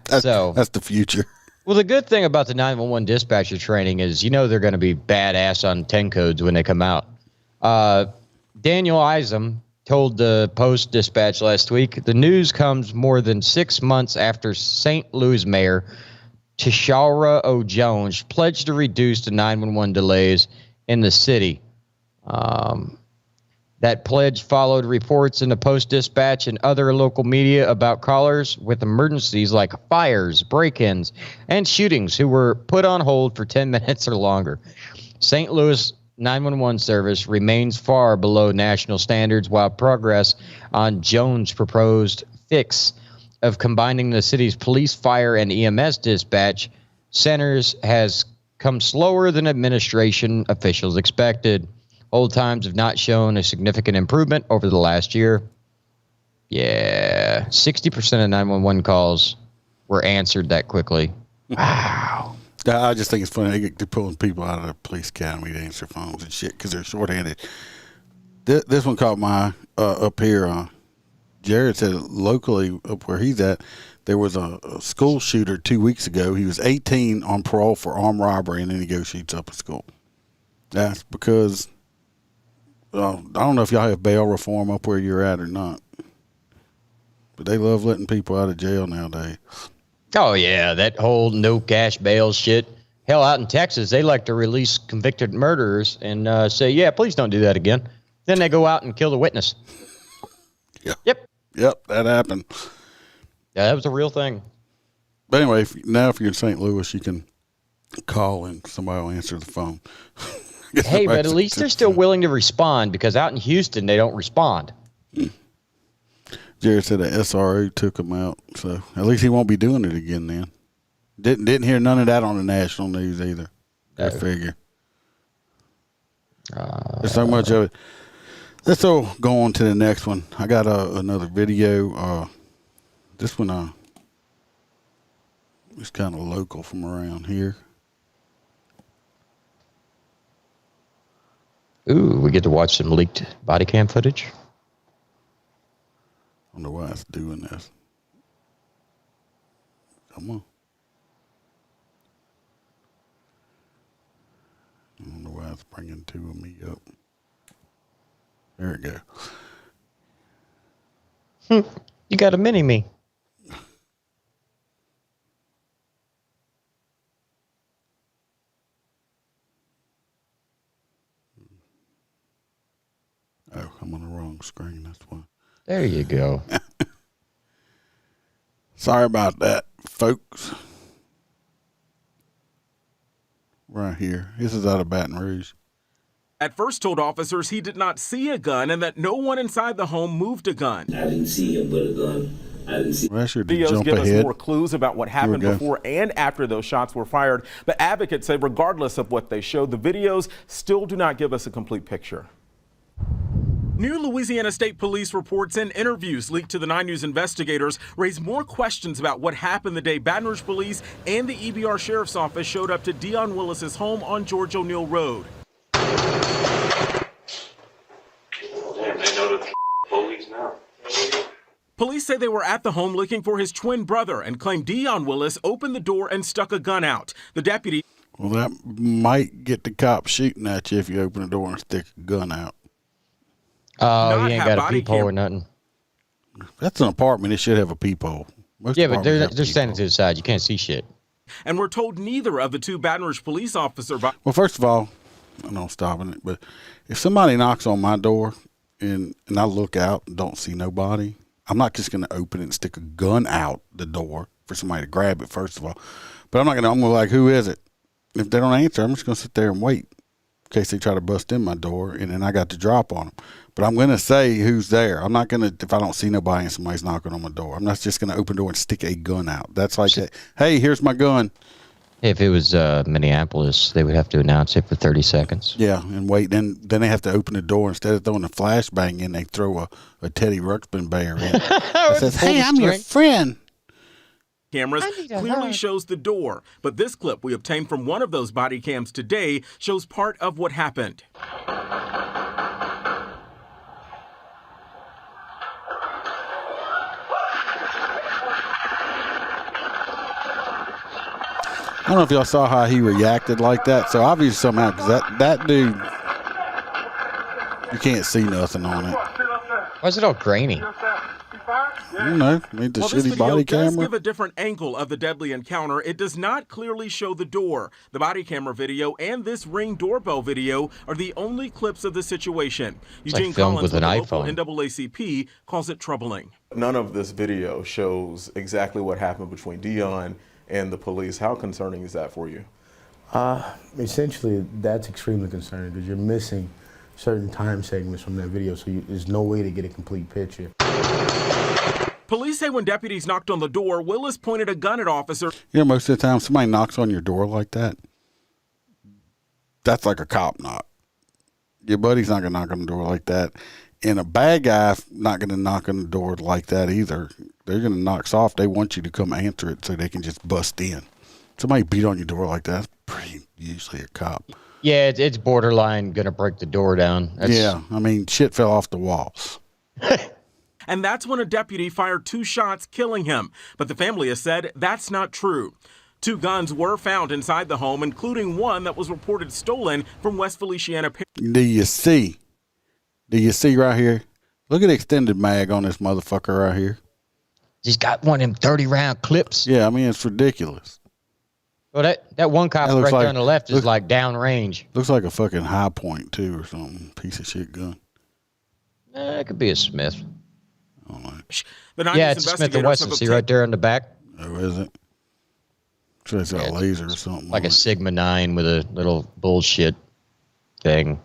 S3: That's the future.
S4: Well, the good thing about the 911 dispatcher training is they're going to be badass on 10 codes when they come out. Daniel Isom told the Post-Dispatch last week, the news comes more than 6 months after St. Louis Mayor Tishara O. Jones pledged to reduce the 911 delays in the city. That pledge followed reports in the Post-Dispatch and other local media about callers with emergencies like fires, break-ins, and shootings who were put on hold for 10 minutes or longer. St. Louis 911 service remains far below national standards, while progress on Jones' proposed fix of combining the city's police, fire, and EMS dispatch centers has come slower than administration officials expected. Hold times have not shown a significant improvement over the last year. Yeah, 60% of 911 calls were answered that quickly. Wow.
S3: I just think it's funny. They're pulling people out of the police academy to answer phones and shit because they're shorthanded. This one caught my eye up here. Jared said locally up where he's at, there was a school shooter 2 weeks ago. He was 18 on parole for armed robbery, and then he goes shoots up a school. That's because... I don't know if y'all have bail reform up where you're at or not, but they love letting people out of jail nowadays.
S4: Oh, yeah, that whole no cash bail shit. Hell, out in Texas, they like to release convicted murderers and say, yeah, please don't do that again. Then they go out and kill the witness.
S3: Yeah.
S4: Yep,
S3: that happened.
S4: Yeah, that was a real thing.
S3: But anyway, if you're in St. Louis, you can call and somebody will answer the phone.
S4: Hey, but at least they're still willing to respond, because out in Houston, they don't respond.
S3: Jared said the SRO took him out, so at least he won't be doing it again then. Didn't hear none of that on the national news either. I figure. There's so much of it. Let's go on to the next one. I got another video. This one is kind of local from around here.
S4: Ooh, we get to watch some leaked body cam footage.
S3: I don't know why it's doing this. Come on. I don't know why it's bringing two of me up. There we go.
S4: You got a mini-me.
S3: Oh, I'm on the wrong screen. That's why.
S4: There you go.
S3: Sorry about that, folks. Right here. This is out of Baton Rouge.
S12: At first told officers he did not see a gun and that no one inside the home moved a gun.
S13: I didn't see him but a gun. I didn't see.
S3: Well, sure
S14: Videos
S3: jump
S14: give
S3: ahead.
S14: us more clues about what happened before and after those shots were fired. But advocates say regardless of what they showed, the videos still do not give us a complete picture.
S12: New Louisiana State Police reports and interviews leaked to the 9 News investigators raise more questions about what happened the day Baton Rouge Police and the EBR Sheriff's Office showed up to Dion Willis's home on George O'Neill Road.
S13: Damn, they know the police now.
S12: Police say they were at the home looking for his twin brother and claim Dion Willis opened the door and stuck a gun out. The deputy.
S3: Well, that might get the cops shooting at you if you open the door and stick a gun out.
S4: Oh, you ain't got a peephole or nothing.
S3: That's an apartment. It should have a peephole. Most
S4: Yeah, but
S3: apartments
S4: they're
S3: have
S4: standing to the side. You can't see shit.
S12: And we're told neither of the two Baton Rouge police officers.
S3: Well, first of all, I'm not stopping it, but if somebody knocks on my door and I look out and don't see nobody, I'm not just going to open it and stick a gun out the door for somebody to grab it, first of all. But I'm going to like, who is it? If they don't answer, I'm just going to sit there and wait in case they try to bust in my door, and then I got to drop on them. But I'm going to say who's there. I'm not going to, if I don't see nobody and somebody's knocking on my door, I'm not just going to open the door and stick a gun out. That's like, hey, here's my gun.
S4: If it was Minneapolis, they would have to announce it for 30 seconds.
S3: Yeah, and wait. Then they have to open the door. Instead of throwing a flashbang in, they throw a Teddy Ruxpin bear in. It says, hey, I'm your friend.
S12: Cameras clearly shows the door, but this clip we obtained from one of those body cams today shows part of what happened.
S3: I don't know if y'all saw how he reacted like that. So obviously somehow, because that dude, you can't see nothing on it.
S4: Why is it all grainy?
S3: I don't know. I mean, the
S12: This
S3: shitty
S12: video
S3: body
S12: does
S3: camera.
S12: give a different angle of the deadly encounter. It does not clearly show the door. The body camera video and this Ring doorbell video are the only clips of the situation.
S4: It's
S12: Eugene
S4: like filmed
S12: Collins
S4: with
S12: with
S4: an
S12: the local
S4: iPhone.
S12: NAACP calls it troubling.
S14: None of this video shows exactly what happened between Dion and the police. How concerning is that for you?
S15: Essentially, that's extremely concerning because you're missing certain time segments from that video, so there's no way to get a complete picture.
S12: Police say when deputies knocked on the door, Willis pointed a gun at officers.
S3: You know, most of the time somebody knocks on your door like that, that's like a cop knock. Your buddy's not going to knock on the door like that. And a bad guy not going to knock on the door like that either. They're going to knock soft. They want you to come answer it so they can just bust in. Somebody beat on your door like that, that's pretty usually a cop.
S4: Yeah, it's borderline going to break the door down.
S3: Yeah, I mean, shit fell off the walls.
S12: And that's when a deputy fired 2 shots, killing him. But the family has said that's not true. 2 guns were found inside the home, including one that was reported stolen from West Feliciana.
S3: Do you see right here? Look at the extended mag on this motherfucker right here.
S4: He's got one of them 30-round clips.
S3: Yeah, I mean, it's ridiculous.
S4: Well, that one cop right there on the left is like down range.
S3: Looks like a fucking High Point, too, or something. Piece of shit gun.
S4: It could be a Smith.
S3: I don't know.
S4: Yeah, it's a Smith & Wesson. See right there on the back?
S3: Oh, is it? Sure, it's got a laser or something.
S4: Like a Sigma 9 with a little bullshit thing.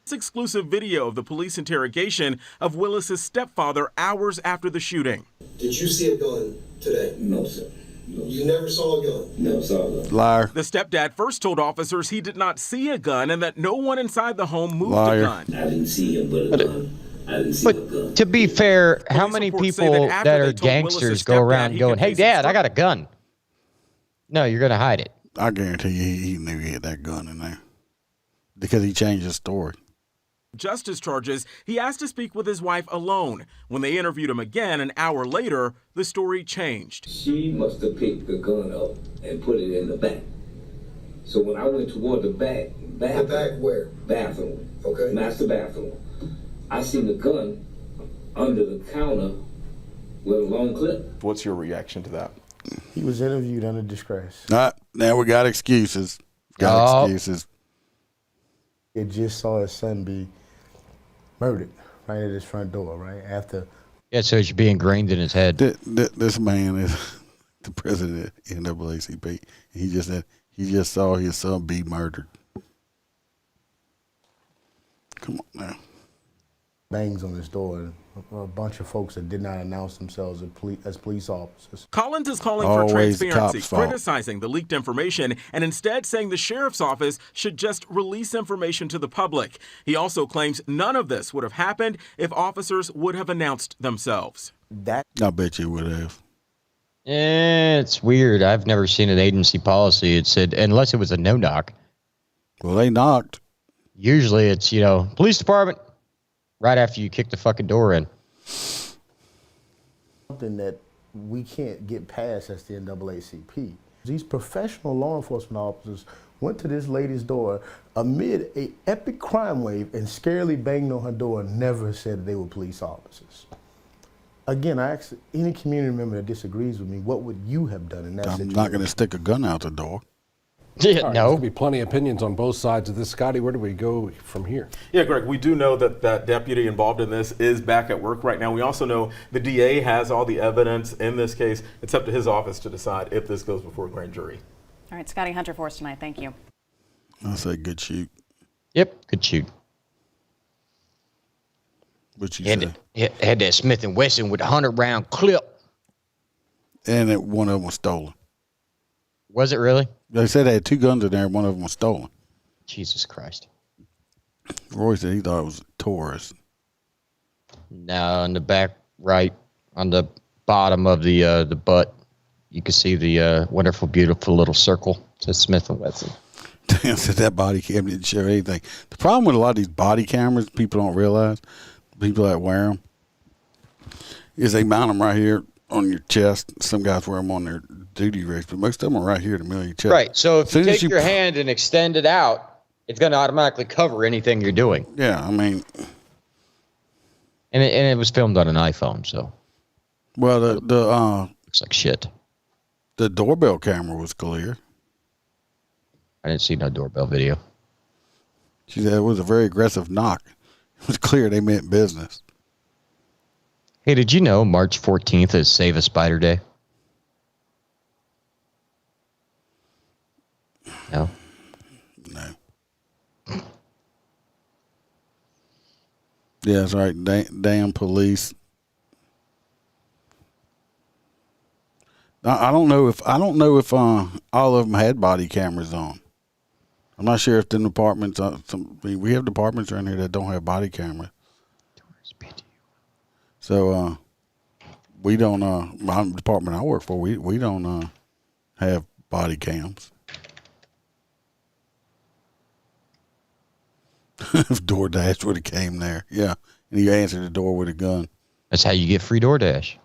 S12: This exclusive video of the police interrogation of Willis's stepfather hours after the shooting.
S16: Did you see a gun today?
S13: No, sir.
S16: You never saw a gun?
S13: Never saw a gun.
S3: Liar.
S12: The stepdad first told officers he did not see a gun and that no one inside the home moved
S3: Liar.
S12: a gun.
S13: I didn't see him but a gun. I didn't see a gun.
S4: To be fair, how many
S12: reports say
S4: people
S12: that after
S4: that
S12: they
S4: are
S12: told
S4: gangsters
S12: Willis's
S4: go
S12: stepdad
S4: around
S12: he
S4: going,
S12: could
S4: hey,
S12: face
S4: Dad, I got a gun? No, you're going to hide it.
S3: I guarantee you he knew he had that gun in there. Because he changed his story.
S12: justice charges, he asked to speak with his wife alone. When they interviewed him again an hour later, the story changed.
S13: She must have picked the gun up and put it in the back. So when I went toward the back
S16: where?
S13: Bathroom.
S16: Okay.
S13: Master bathroom. I seen the gun under the counter with a long clip.
S14: What's your reaction to that?
S15: He was interviewed under disgrace.
S3: Now we got excuses. Excuses.
S15: It just saw his son be murdered right at his front door, right after.
S4: Yeah, so it should be ingrained in his head.
S3: This man is the president of NAACP. He just said he just saw his son be murdered. Come on now.
S15: Bangs on his door. A bunch of folks that did not announce themselves as police officers.
S12: Collins is calling for transparency, criticizing the leaked information, and instead saying the sheriff's office should just release information to the public. He also claims none of this would have happened if officers would have announced themselves.
S3: I bet you would have.
S4: It's weird. I've never seen an agency policy. It said, unless it was a no-knock.
S3: Well, they knocked.
S4: Usually it's, police department, right after you kick the fucking door in.
S15: Something that we can't get past as the NAACP. These professional law enforcement officers went to this lady's door amid an epic crime wave and scarily banged on her door and never said they were police officers. Again, I ask any community member that disagrees with me, what would you have done in that situation?
S3: I'm not going to stick a gun out the door.
S4: Yeah,
S17: There's going to be plenty of opinions on both sides of this. Scotty, where do we go from here?
S14: Yeah, Greg, we do know that that deputy involved in this is back at work right now. We also know the DA has all the evidence in this case. It's up to his office to decide if this goes before a grand jury.
S18: All right, Scotty Hunter for us tonight. Thank you.
S3: I say good shoot.
S4: Yep, good shoot.
S3: What you say?
S4: Had that Smith & Wesson with a 100-round clip.
S3: And one of them was stolen.
S4: Was it really?
S3: They said they had two guns in there, and one of them was stolen.
S4: Jesus Christ.
S3: Roy said he thought it was a Taurus.
S4: No, in the back right, on the bottom of the butt, you can see the wonderful, beautiful little circle. It says Smith & Wesson.
S3: Damn, said that body cam didn't show anything. The problem with a lot of these body cameras, people don't realize, people that wear them, is they mount them right here on your chest. Some guys wear them on their duty rigs, but most of them are right here in the middle of your chest.
S4: Right. So if you take your hand and extend it out, it's going to automatically cover anything you're doing.
S3: Yeah, I mean.
S4: And it was filmed on an iPhone, so.
S3: Well, the
S4: looks like shit.
S3: The doorbell camera was clear.
S4: I didn't see no doorbell video.
S3: She said it was a very aggressive knock. It was clear they meant business.
S4: Hey, did you know March 14th is Save a Spider Day? No.
S3: No. Yeah, that's right. Damn police. I don't know if all of them had body cameras on. I'm not sure if the departments. We have departments around here that don't have body cameras. So we don't. My department I work for, we don't have body cams. If DoorDash would have came there, yeah, and you answered the door with a gun.
S4: That's how you get free DoorDash.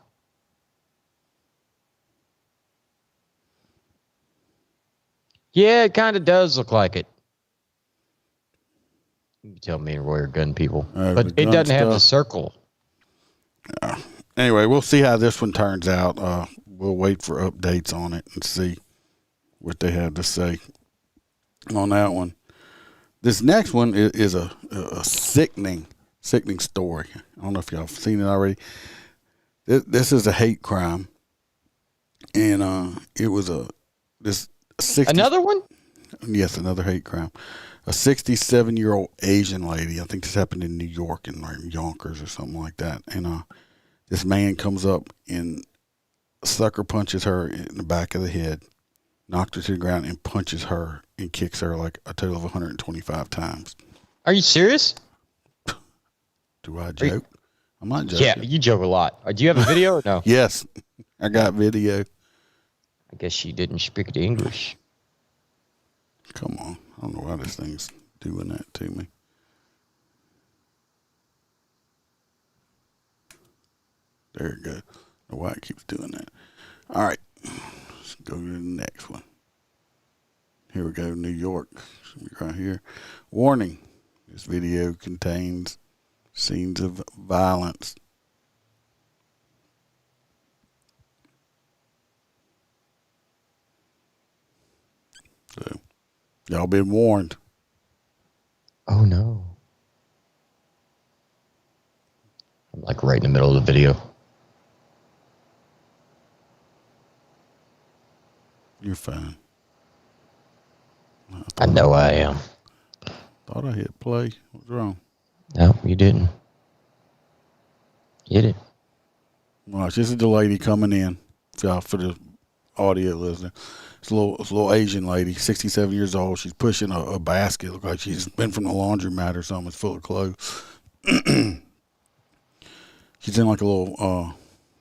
S4: Yeah, it kind of does look like it. You can tell me and Roy are gun people, but it doesn't have the circle.
S3: Anyway, we'll see how this one turns out. We'll wait for updates on it and see what they have to say on that one. This next one is a sickening story. I don't know if y'all have seen it already. This is a hate crime, and it was
S4: another one.
S3: Yes, another hate crime. A 67-year-old Asian lady. I think this happened in New York, in like Yonkers or something like that. And this man comes up and sucker punches her in the back of the head, knocked her to the ground, and punches her and kicks her like a total of 125 times.
S4: Are you serious?
S3: Do I joke? I'm not joking.
S4: Yeah, you joke a lot. Do you have a video or no?
S3: Yes, I got video.
S4: I guess she didn't speak the English.
S3: Come on. I don't know why this thing's doing that to me. There it goes. I don't know why it keeps doing that. All right. Let's go to the next one. Here we go, New York. Right here. Warning. This video contains scenes of violence. So, y'all been warned.
S4: Oh, no. I'm like right in the middle of the video.
S3: You're fine.
S4: I know I am.
S3: Thought I hit play. What's wrong?
S4: No, you didn't. You did.
S3: Watch, this is the lady coming in. For the audio listener. It's a little Asian lady, 67 years old. She's pushing a basket. Look like she's been from the laundromat or something. It's full of clothes. She's in like a little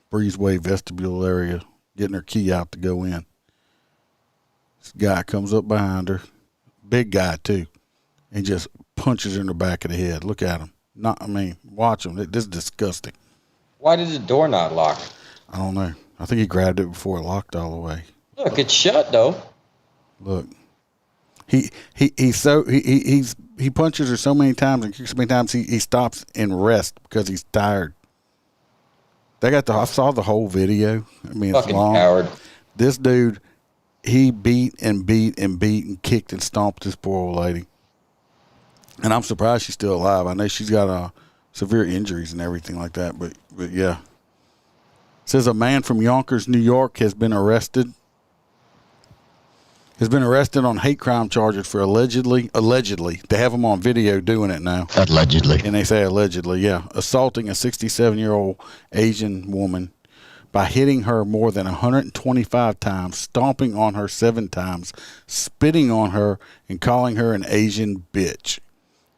S3: breezeway vestibule area, getting her key out to go in. This guy comes up behind her, big guy too, and just punches her in the back of the head. Look at him. Watch him. This is disgusting.
S4: Why did the door not lock?
S3: I don't know. I think he grabbed it before it locked all the way.
S4: Look, it's shut though.
S3: Look, he punches her so many times and kicks so many times he stops and rests because he's tired. I saw the whole video. I mean, it's
S4: fucking
S3: long.
S4: coward.
S3: This dude, he beat and kicked and stomped this poor old lady. And I'm surprised she's still alive. I know she's got severe injuries and everything like that, but yeah. It says a man from Yonkers, New York has been arrested on hate crime charges for allegedly, they have him on video doing it now.
S4: Allegedly.
S3: And they say allegedly, yeah, assaulting a 67-year-old Asian woman by hitting her more than 125 times, stomping on her 7 times, spitting on her, and calling her an Asian bitch.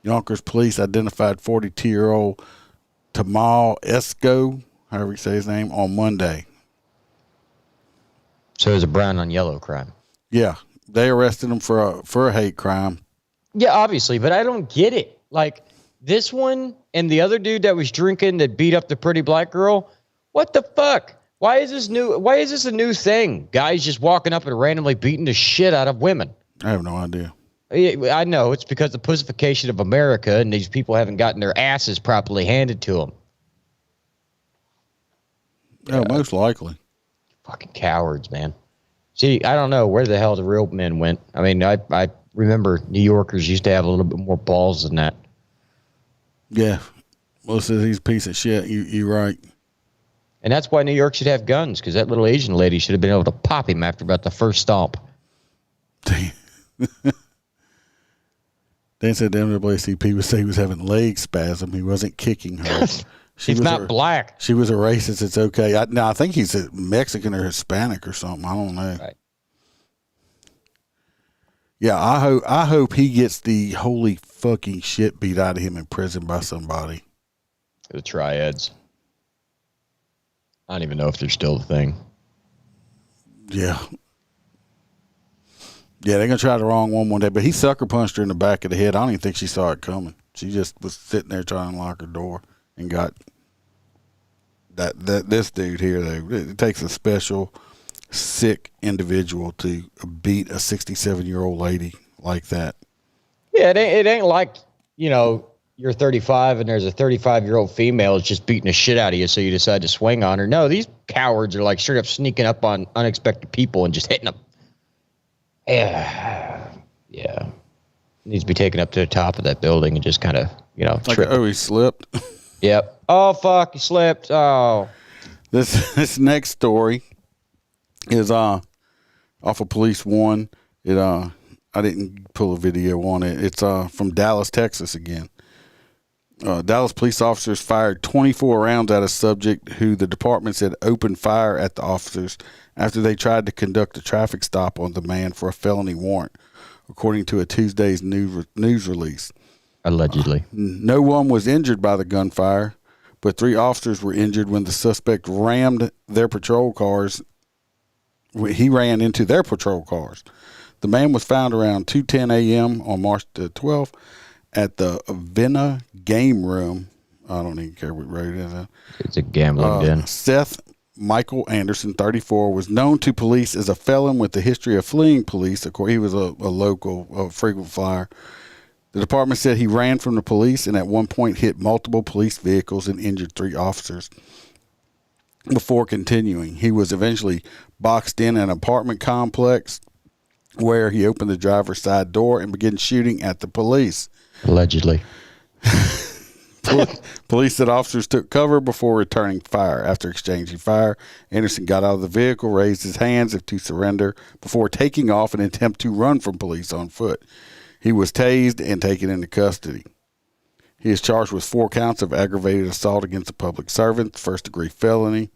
S3: Yonkers police identified 42-year-old Tamal Esco, however you say his name, on Monday.
S4: So it's a brown on yellow crime.
S3: Yeah, they arrested him for a hate crime.
S4: Yeah, obviously, but I don't get it. Like this one and the other dude that was drinking that beat up the pretty black girl. What the fuck? Why is this a new thing? Guys just walking up and randomly beating the shit out of women.
S3: I have no idea.
S4: I know it's because of the pussification of America and these people haven't gotten their asses properly handed to them.
S3: Oh, most likely.
S4: Fucking cowards, man. See, I don't know where the hell the real men went. I mean, I remember New Yorkers used to have a little bit more balls than that.
S3: Yeah. Well, he's a piece of shit. You're right.
S4: And that's why New York should have guns, because that little Asian lady should have been able to pop him after about the first stomp.
S3: Dan said the NAACP would say he was having leg spasm. He wasn't kicking her.
S4: He's not black.
S3: She was a racist. It's okay. I think he's a Mexican or Hispanic or something. I don't know.
S4: Right.
S3: Yeah, I hope he gets the holy fucking shit beat out of him in prison by somebody.
S4: The triads. I don't even know if they're still a thing.
S3: Yeah. Yeah, they're going to try the wrong one day, but he sucker punched her in the back of the head. I don't even think she saw it coming. She just was sitting there trying to unlock her door and got this dude here, though. It takes a special, sick individual to beat a 67-year-old lady like that.
S4: Yeah, it ain't like, you're 35 and there's a 35-year-old female that's just beating the shit out of you, so you decide to swing on her. No, these cowards are like straight up sneaking up on unexpected people and just hitting them. Yeah. Needs to be taken up to the top of that building and just kind of,
S3: like, oh, he slipped.
S4: Yep. Oh, fuck, he slipped. Oh.
S3: This next story is off of Police One. I didn't pull a video on it. It's from Dallas, Texas again. Dallas police officers fired 24 rounds at a subject who the department said opened fire at the officers after they tried to conduct a traffic stop on the man for a felony warrant, according to a Tuesday's news release.
S4: Allegedly.
S3: No one was injured by the gunfire, but 3 officers were injured when the suspect rammed their patrol cars. He ran into their patrol cars. The man was found around 2:10 a.m. on March the 12th at the Avena Game Room I don't even care what road it is.
S4: It's a gambling den.
S3: Seth Michael Anderson, 34, was known to police as a felon with a history of fleeing police. Of course, he was a local frequent flyer. The department said he ran from the police and at one point hit multiple police vehicles and injured 3 officers. Before continuing, he was eventually boxed in an apartment complex where he opened the driver's side door and began shooting at the police.
S4: Allegedly.
S3: Police said officers took cover before returning fire. After exchanging fire, Anderson got out of the vehicle, raised his hands to surrender before taking off in an attempt to run from police on foot. He was tased and taken into custody. He is charged with 4 counts of aggravated assault against a public servant, first-degree felony,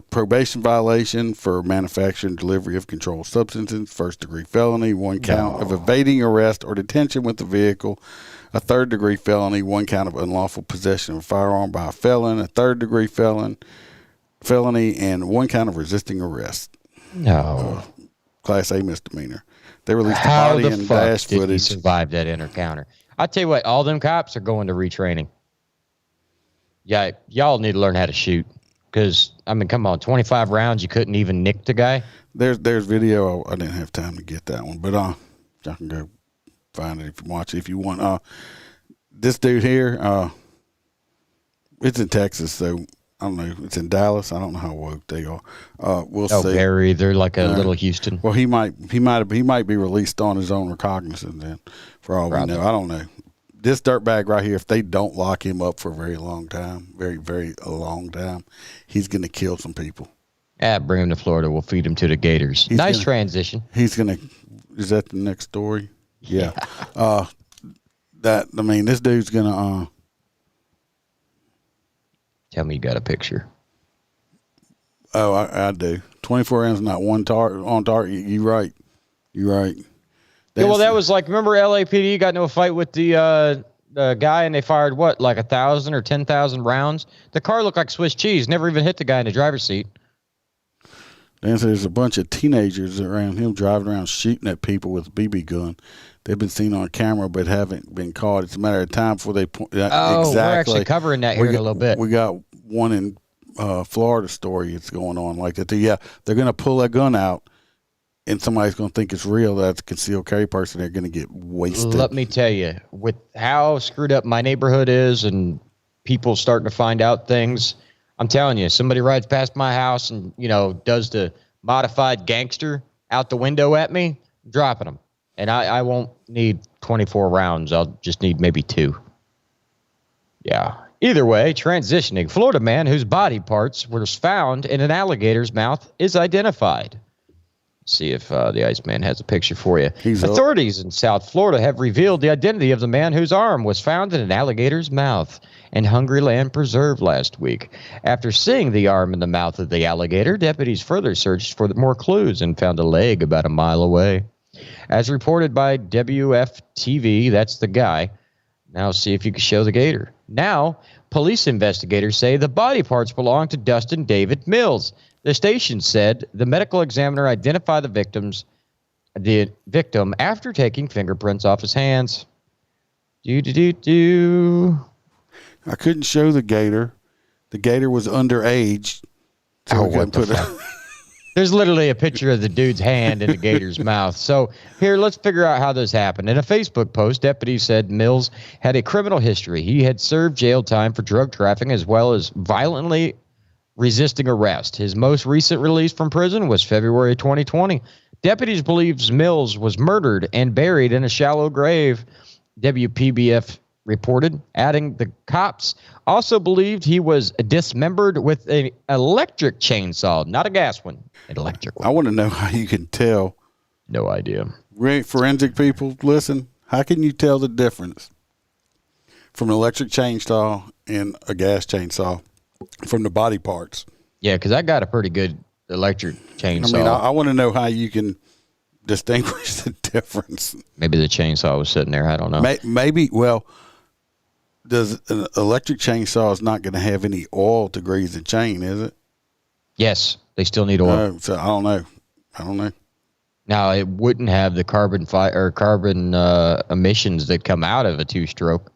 S3: probation violation for manufacture and delivery of controlled substances, first-degree felony, 1 count of evading arrest or detention with the vehicle, a third-degree felony, 1 count of unlawful possession of a firearm by a felon, a third-degree felony, and 1 count of resisting arrest.
S4: No.
S3: Class A misdemeanor. They released the body and dash
S4: Did he
S3: footage.
S4: survive that encounter? I tell you what, all them cops are going to retraining. Yeah, y'all need to learn how to shoot. Because, I mean, come on, 25 rounds, you couldn't even nick the guy?
S3: There's video. I didn't have time to get that one, but I can go find it if you watch it if you want. This dude here, it's in Texas, so I don't know. It's in Dallas. I don't know how woke they are. We'll see.
S4: Barry, they're like a little Houston.
S3: Well, he might be released on his own recognizance then, for all we know. I don't know. This dirtbag right here, if they don't lock him up for a very long time, very, very long time, he's going to kill some people.
S4: Yeah, bring him to Florida. We'll feed him to the gators. Transition.
S3: Is that the next story? Yeah. This dude's going to.
S4: Tell me you got a picture.
S3: Oh, I do. 24 rounds, not one on target. You're right.
S4: Yeah, well, that was like, remember LAPD got into a fight with the guy and they fired, what, like 1,000 or 10,000 rounds? The car looked like Swiss cheese, never even hit the guy in the driver's seat.
S3: Dan said there's a bunch of teenagers around him driving around shooting at people with a BB gun. They've been seen on camera but haven't been caught. It's a matter of time before they point.
S4: Exactly. We're actually covering that here in a little bit.
S3: We got one in Florida story that's going on like that. They're going to pull that gun out. And somebody's going to think it's real. That's a concealed carry person. They're going to get wasted.
S4: Let me tell you, with how screwed up my neighborhood is and people starting to find out things, I'm telling you, somebody rides past my house and, does the modified gangster out the window at me, I'm dropping them. And I won't need 24 rounds. I'll just need maybe 2. Yeah. Either way, transitioning, Florida man whose body parts were found in an alligator's mouth is identified. See if the Iceman has a picture for you. Authorities in South Florida have revealed the identity of the man whose arm was found in an alligator's mouth in Hungryland Preserve last week. After seeing the arm in the mouth of the alligator, deputies further searched for more clues and found a leg about a mile away. As reported by WFTV, that's the guy. Now see if you can show the gator. Now, police investigators say the body parts belong to Dustin David Mills. The station said the medical examiner identified the victim after taking fingerprints off his hands. I
S3: couldn't show the gator. The gator was underage. So
S4: There's literally a picture of the dude's hand in the gator's mouth. So here, let's figure out how this happened. In a Facebook post, deputies said Mills had a criminal history. He had served jail time for drug trafficking as well as violently resisting arrest. His most recent release from prison was February 2020. Deputies believe Mills was murdered and buried in a shallow grave, WPBF reported, adding the cops also believed he was dismembered with an electric chainsaw, not a gas one, an electric one.
S3: I want to know how you can tell.
S4: No idea.
S3: Forensic people, listen, how can you tell the difference from an electric chainsaw and a gas chainsaw? From the body parts.
S4: Yeah, because I got a pretty good electric chainsaw.
S3: I mean, I want to know how you can distinguish the difference.
S4: Maybe the chainsaw was sitting there. I don't know.
S3: Maybe, does an electric chainsaw is not going to have any oil to grease the chain, is it?
S4: Yes, they still need oil.
S3: So I don't know.
S4: Now, it wouldn't have the carbon emissions that come out of a two-stroke.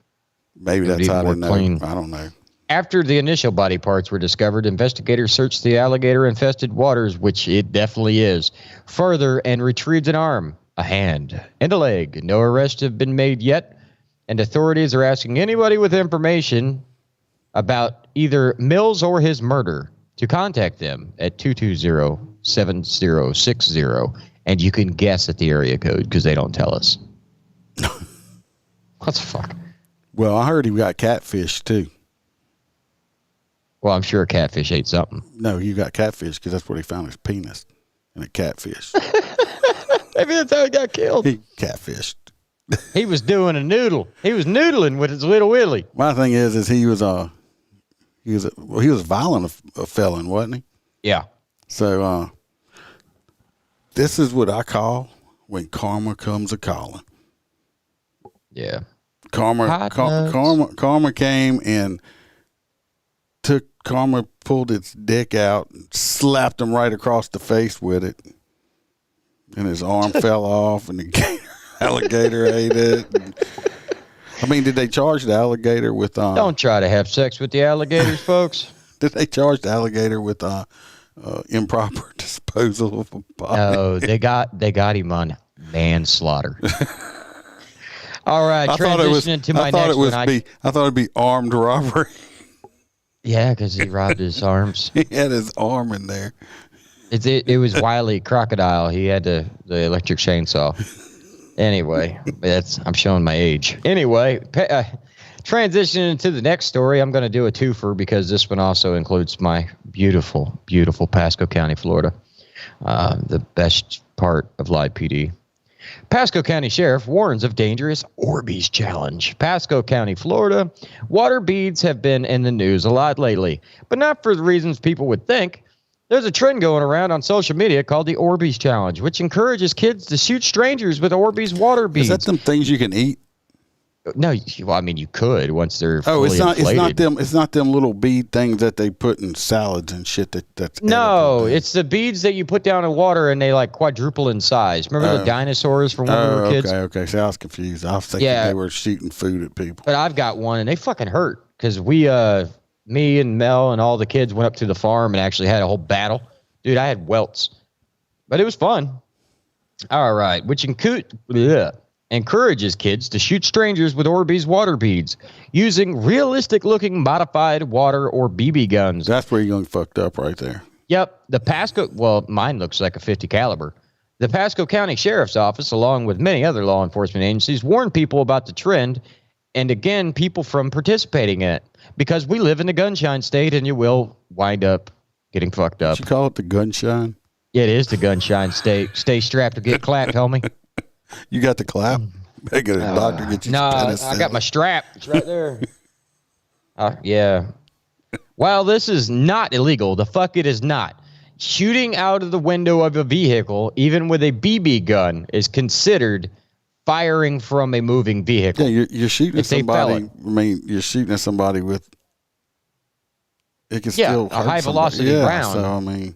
S3: Maybe that's how they know. Clean. I don't know.
S4: After the initial body parts were discovered, investigators searched the alligator-infested waters, which it definitely is, further and retrieved an arm, a hand, and a leg. No arrests have been made yet, and authorities are asking anybody with information about either Mills or his murder to contact them at 220-7060, and you can guess at the area code because they don't tell us. What the fuck?
S3: Well, I heard he got catfish too.
S4: Well, I'm sure a catfish ate something.
S3: No, you got catfish because that's where he found his penis in a catfish.
S4: Maybe that's how he got killed.
S3: He catfished.
S4: He was doing a noodle. He was noodling with his little willy.
S3: My thing is he was violent a felon, wasn't he?
S4: Yeah.
S3: So this is what I call when karma comes a calling.
S4: Yeah.
S3: Karma came and pulled its dick out and slapped him right across the face with it. And his arm fell off and the alligator ate it. Did they charge the alligator with...
S4: Don't try to have sex with the alligators, folks.
S3: Did they charge the alligator with improper disposal of a body?
S4: Oh, they got him on manslaughter. All right, transitioning to my next one.
S3: I thought it'd be armed robbery.
S4: Yeah, because he robbed his arms.
S3: He had his arm in there.
S4: It was Wile E. Crocodile. He had the electric chainsaw. Anyway, I'm showing my age. Anyway, transitioning to the next story, I'm going to do a twofer because this one also includes my beautiful, beautiful Pasco County, Florida, the best part of Live PD. Pasco County Sheriff warns of dangerous Orbeez challenge. Pasco County, Florida. Water beads have been in the news a lot lately, but not for the reasons people would think. There's a trend going around on social media called the Orbeez challenge, which encourages kids to shoot strangers with Orbeez water beads.
S3: Is that them things you can eat?
S4: No, you could once they're fully
S3: inflated. It's not them little bead things that they put in salads and shit. That's
S4: it's the beads that you put down in water and they like quadruple in size. Remember the dinosaurs from when we were kids?
S3: Okay. So I was confused. I was thinking they were shooting food at people.
S4: But I've got one and they fucking hurt because me and Mel and all the kids went up to the farm and actually had a whole battle. Dude, I had welts, but it was fun. All right, which encourages kids to shoot strangers with Orbeez water beads using realistic-looking modified water or BB guns.
S3: That's where you're going fucked up right there.
S4: Yep. Mine looks like a 50 caliber. The Pasco County Sheriff's Office, along with many other law enforcement agencies, warn people about the trend and, again, people from participating in it because we live in the gunshine state and you will wind up getting fucked up.
S3: Did you call it the gunshine?
S4: Yeah, it is the gunshine state. Stay strapped to get clapped, homie.
S3: You got the clap? Better get a doctor get you some penicillin.
S4: I got my strap. It's right there. Yeah. While this is not illegal, the fuck it is not. Shooting out of the window of a vehicle, even with a BB gun, is considered firing from a moving vehicle.
S3: Yeah, you're shooting at somebody. You're shooting at somebody with... It can still hurt
S4: a high-velocity round.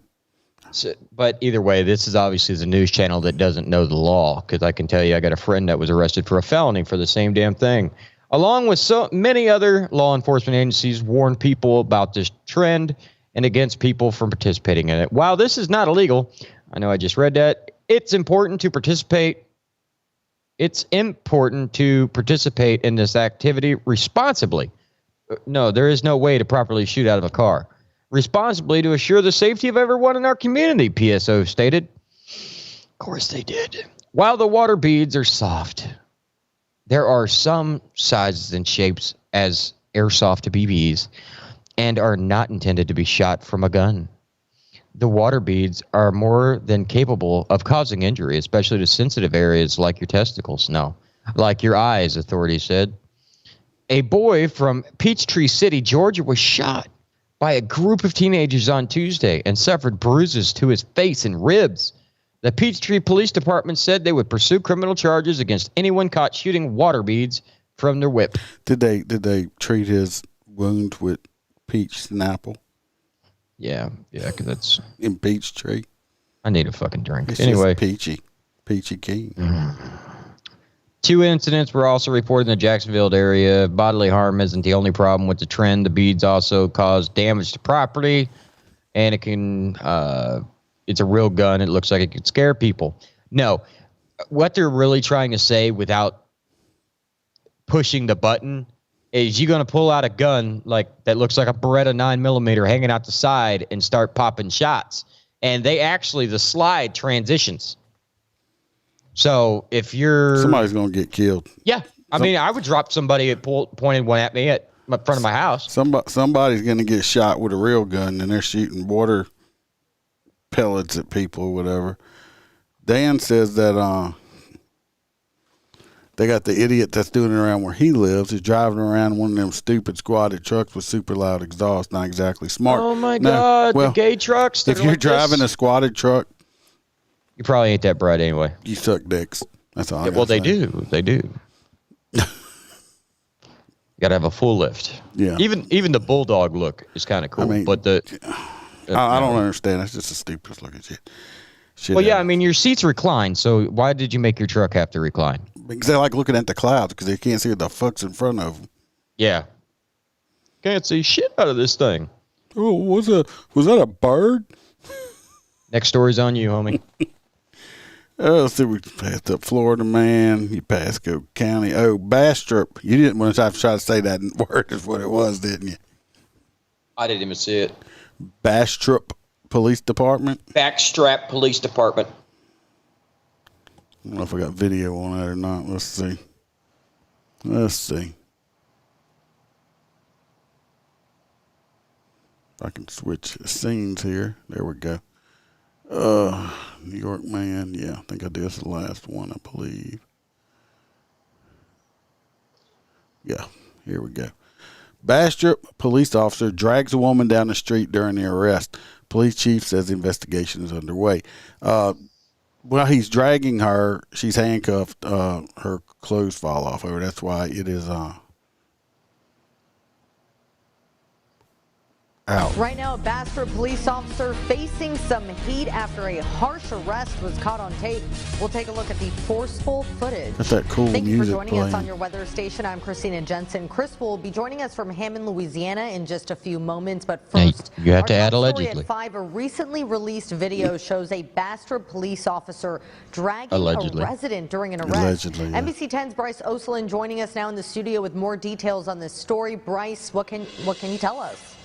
S3: So,
S4: but either way, this is obviously the news channel that doesn't know the law, because I can tell you I got a friend that was arrested for a felony for the same damn thing. Along with so many other law enforcement agencies warn people about this trend and against people from participating in it. While this is not illegal, I know I just read that, it's important to participate. It's important to participate in this activity responsibly. No, there is no way to properly shoot out of a car. Responsibly to assure the safety of everyone in our community, PSO stated. Of course they did. While the water beads are soft, there are some sizes and shapes as airsoft BBs and are not intended to be shot from a gun. The water beads are more than capable of causing injury, especially to sensitive areas like your testicles. No, like your eyes, authorities said. A boy from Peachtree City, Georgia, was shot by a group of teenagers on Tuesday and suffered bruises to his face and ribs. The Peachtree Police Department said they would pursue criminal charges against anyone caught shooting water beads from their whip.
S3: Did they treat his wound with peach snapple?
S4: Yeah, because that's
S3: in Peachtree. I
S4: need a fucking drink.
S3: It's
S4: anyway,
S3: peachy keen.
S4: 2 incidents were also reported in the Jacksonville area. Bodily harm isn't the only problem with the trend. The beads also cause damage to property, and it can, it's a real gun. It looks like it could scare people. No, what they're really trying to say without pushing the button is you're going to pull out a gun like that looks like a Beretta 9mm hanging out the side and start popping shots. And they actually, the slide transitions. So if you're...
S3: Somebody's going to get killed.
S4: Yeah. I mean, I would drop somebody pointed one at me at front of my house.
S3: Somebody's going to get shot with a real gun, and they're shooting water pellets at people or whatever. Dan says that they got the idiot that's doing it around where he lives. He's driving around one of them stupid squatted trucks with super loud exhaust. Not exactly smart.
S4: Oh, my God. The gay trucks.
S3: If you're driving a squatted truck,
S4: you probably ain't that bright anyway.
S3: You suck dicks. That's all.
S4: Well, they do. They do. You got to have a full lift.
S3: Yeah.
S4: Even the bulldog look is kind of cool. I mean, but
S3: I don't understand. That's just the stupidest looking shit.
S4: Well, yeah, I mean, your seat's reclined, so why did you make your truck have to recline?
S3: Because they like looking at the clouds because they can't see what the fuck's in front of them.
S4: Yeah. Can't see shit out of this thing.
S3: Oh, was that a bird?
S4: Next story's on you, homie.
S3: Let's see, we passed up Florida man. You passed Cook County. Oh, Bastrop. You didn't want to try to say that word is what it was, didn't you?
S4: I didn't even see it.
S3: Bastrop Police Department.
S4: Backstrap Police Department.
S3: I don't know if I got video on that or not. Let's see. If I can switch scenes here. There we go. New York man. Yeah, I think I did. This is the last one, I believe. Yeah, here we go. Bastrop police officer drags a woman down the street during the arrest. Police chief says the investigation is underway. While he's dragging her, she's handcuffed. Her clothes fall off her. That's why it is out.
S19: Right now, a Bastrop police officer facing some heat after a harsh arrest was caught on tape. We'll take a look at the forceful footage.
S3: That's that cool
S19: Thank you
S3: music
S19: for joining
S3: playing.
S19: us on your weather station. I'm Christina Jensen. Chris will be joining us from Hammond, Louisiana in just a few moments. But first,
S4: you have to add
S19: story
S4: allegedly.
S19: At 5, a recently released video shows a Bastrop police officer dragging
S4: Allegedly.
S19: a resident during an arrest.
S3: Allegedly, yeah.
S19: NBC 10's Bryce Oselin joining us now in the studio with more details on this story. Bryce, what can you tell us?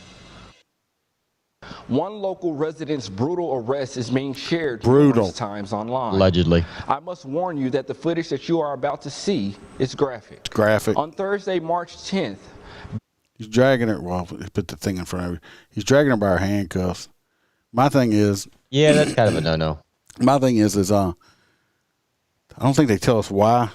S20: One local resident's brutal arrest is being shared
S3: numerous
S20: times online.
S4: Allegedly.
S20: I must warn you that the footage that you are about to see is graphic.
S3: It's graphic.
S20: On Thursday, March 10th.
S3: He's dragging her. Well, he put the thing in front of her. He's dragging her by her handcuffs. My thing is.
S4: Yeah, that's kind of a no-no.
S3: My thing is I don't think they tell us why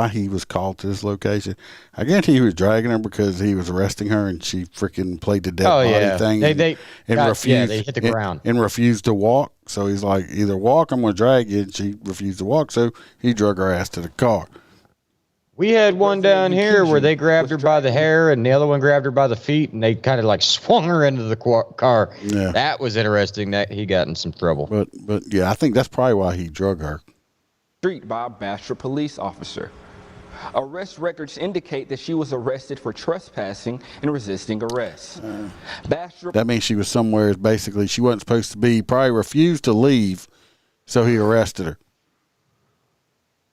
S3: he was called to this location. I guarantee he was dragging her because he was arresting her and she freaking played the dead body thing
S4: refused. They hit the ground
S3: and refused to walk. So he's like, either walk, I'm going to drag you. And she refused to walk, so he drug her ass to the car.
S4: We had one down here where they grabbed her by the hair and the other one grabbed her by the feet and they kind of like swung her into the car.
S3: Yeah.
S4: That was interesting. That he got in some trouble.
S3: But yeah, I think that's probably why he drug her.
S20: Street by a Bastrop police officer. Arrest records indicate that she was arrested for trespassing and resisting arrest. Bastrop.
S3: That means she was somewhere. Basically, she wasn't supposed to be. Probably refused to leave, so he arrested her.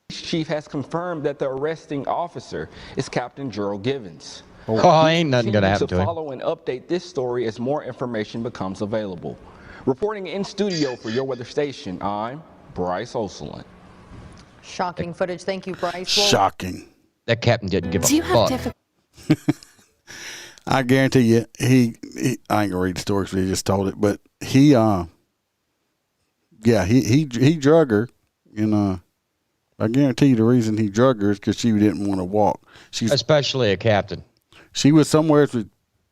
S20: Chief has confirmed that the arresting officer is Captain Gerald Givens.
S4: Oh, ain't nothing gonna happen to him.
S20: Follow and update this story as more information becomes available. Reporting in studio for your weather station, I'm Bryce Oselin.
S19: Shocking footage. Thank you, Bryce.
S3: Shocking.
S4: That captain didn't give a fuck.
S3: I guarantee you, he I ain't gonna read the story because he just told it, but he drug her, and I guarantee you the reason he drug her is because she didn't want to walk.
S4: Especially a captain.
S3: She was somewhere.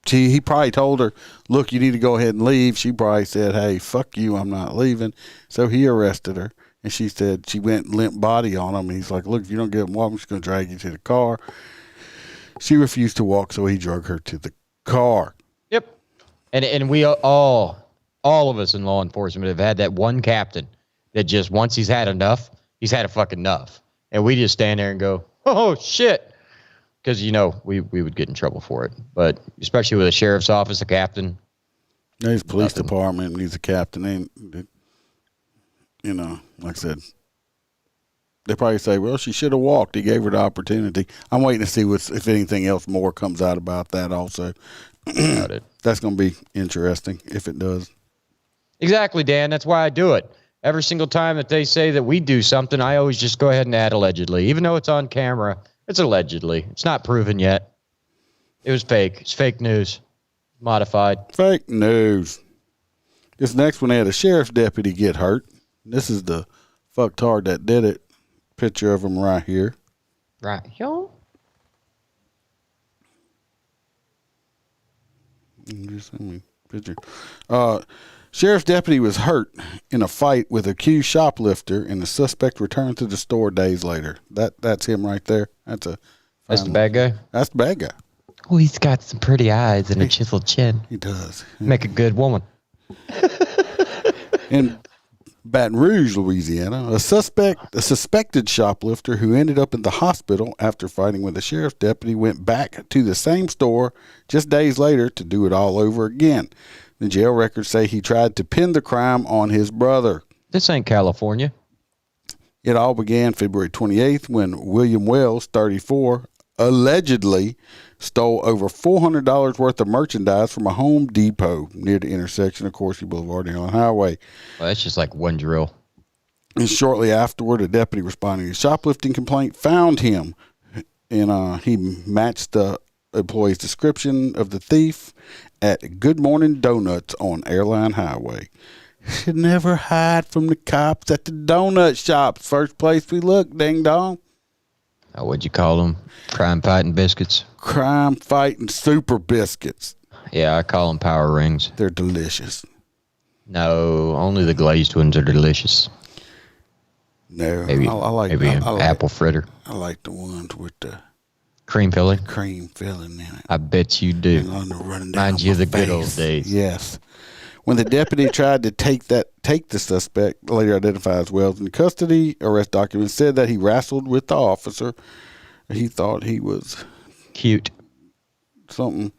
S3: He probably told her, "Look, you need to go ahead and leave." She probably said, "Hey, fuck you, I'm not leaving." So he arrested her. And she said she went limp body on him. And he's like, look, if you don't get him walking, I'm just going to drag you to the car. She refused to walk, so he drug her to the car.
S4: Yep. And we all of us in law enforcement have had that one captain that just, once he's had enough, he's had a fucking enough. And we just stand there and go, Oh, shit. Because, we would get in trouble for it. But especially with a sheriff's office, a captain.
S3: There's police department needs a captain. Like I said, they probably say, well, she should have walked. He gave her the opportunity. I'm waiting to see if anything else more comes out about that also. That's going to be interesting if it does.
S4: Exactly, Dan. That's why I do it. Every single time that they say that we do something, I always just go ahead and add allegedly. Even though it's on camera, it's allegedly. It's not proven yet. It was fake. It's fake news. Modified.
S3: Fake news. This next one had a sheriff's deputy get hurt. This is the fucktard that did it. Picture of him right here.
S4: Right here.
S3: Just send me a picture. Sheriff's deputy was hurt in a fight with accused shoplifter, and the suspect returned to the store days later. That's him right there. That's the
S4: bad guy?
S3: That's the bad guy.
S4: Oh, he's got some pretty eyes and a chiseled chin.
S3: He does.
S4: Make a good woman.
S3: In Baton Rouge, Louisiana, a suspected shoplifter who ended up in the hospital after fighting with a sheriff's deputy went back to the same store just days later to do it all over again. The jail records say he tried to pin the crime on his brother.
S4: This ain't California.
S3: It all began February 28th when William Wells, 34, allegedly stole over $400 worth of merchandise from a Home Depot near the intersection of Coursey Boulevard and Allen Highway.
S4: Well, that's just like one drill.
S3: And shortly afterward, a deputy responding to a shoplifting complaint found him, and he matched the employee's description of the thief at Good Morning Donuts on Airline Highway. Should never hide from the cops at the donut shops. First place we look, ding dong.
S4: What'd you call them? Crime fighting biscuits?
S3: Crime fighting super biscuits.
S4: Yeah, I call them power rings.
S3: They're delicious.
S4: No, only the glazed ones are delicious.
S3: No,
S4: maybe,
S3: I like
S4: maybe an apple fritter.
S3: I like the ones with the
S4: cream filling.
S3: Cream filling in it.
S4: I bet you do. Reminds you of the good old days.
S3: Yes. When the deputy tried to take the suspect, later identified as Wells, in custody, arrest documents said that he wrestled with the officer. He thought he was
S4: cute,
S3: something,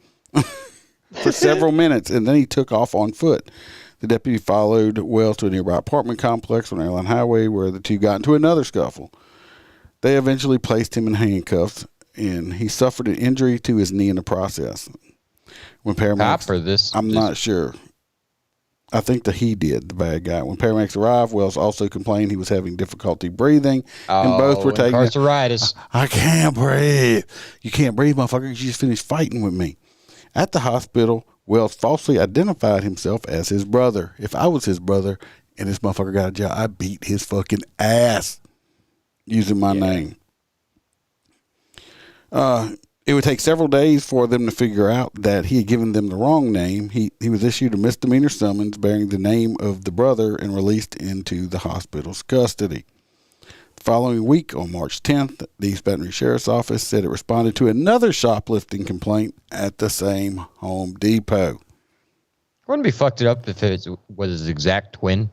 S3: for several minutes, and then he took off on foot. The deputy followed Wells to a nearby apartment complex on Airline Highway, where the two got into another scuffle. They eventually placed him in handcuffs, and he suffered an injury to his knee in the process. When paramedics, I'm not sure. I think that he did, the bad guy. When paramedics arrived, Wells also complained he was having difficulty breathing, and both were taking
S4: arthritis.
S3: I can't breathe. You can't breathe, motherfucker. You just finished fighting with me. At the hospital, Wells falsely identified himself as his brother. If I was his brother and this motherfucker got a job, I'd beat his fucking ass using my name. It would take several days for them to figure out that he had given them the wrong name. He was issued a misdemeanor summons bearing the name of the brother and released into the hospital's custody. The following week, on March 10th, the East Baton Rouge Sheriff's Office said it responded to another shoplifting complaint at the same Home Depot.
S4: Wouldn't it be fucked it up if it was his exact twin?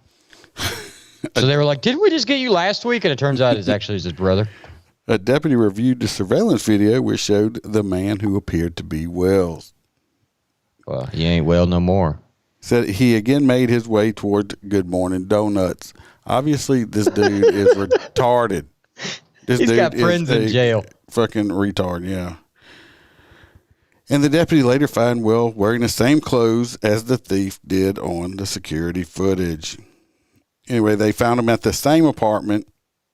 S4: So they were like, didn't we just get you last week? And it turns out it's actually his brother.
S3: A deputy reviewed the surveillance video, which showed the man who appeared to be Wells.
S4: Well, he ain't well no more.
S3: Said he again made his way toward Good Morning Donuts. Obviously, this dude is retarded.
S4: He's got friends in jail.
S3: Fucking retard, yeah. And the deputy later found Wells wearing the same clothes as the thief did on the security footage. Anyway, they found him at the same apartment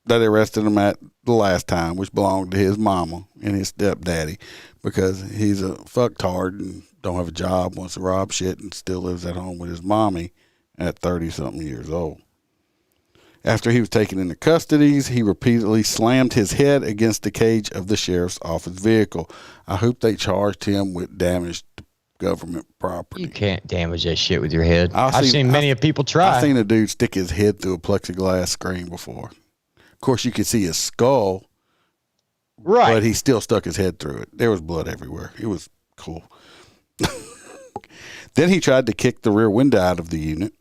S3: that arrested him at the last time, which belonged to his mama and his stepdaddy, because he's a fucktard and don't have a job, wants to rob shit, and still lives at home with his mommy at 30-something years old. After he was taken into custody, he repeatedly slammed his head against the cage of the sheriff's office vehicle. I hope they charged him with damage to government property.
S4: You can't damage that shit with your head. I've seen many people try.
S3: I've seen a dude stick his head through a plexiglass screen before. Of course, you could see his skull,
S4: right?
S3: But he still stuck his head through it. There was blood everywhere. It was cool. Then he tried to kick the rear window out of the unit.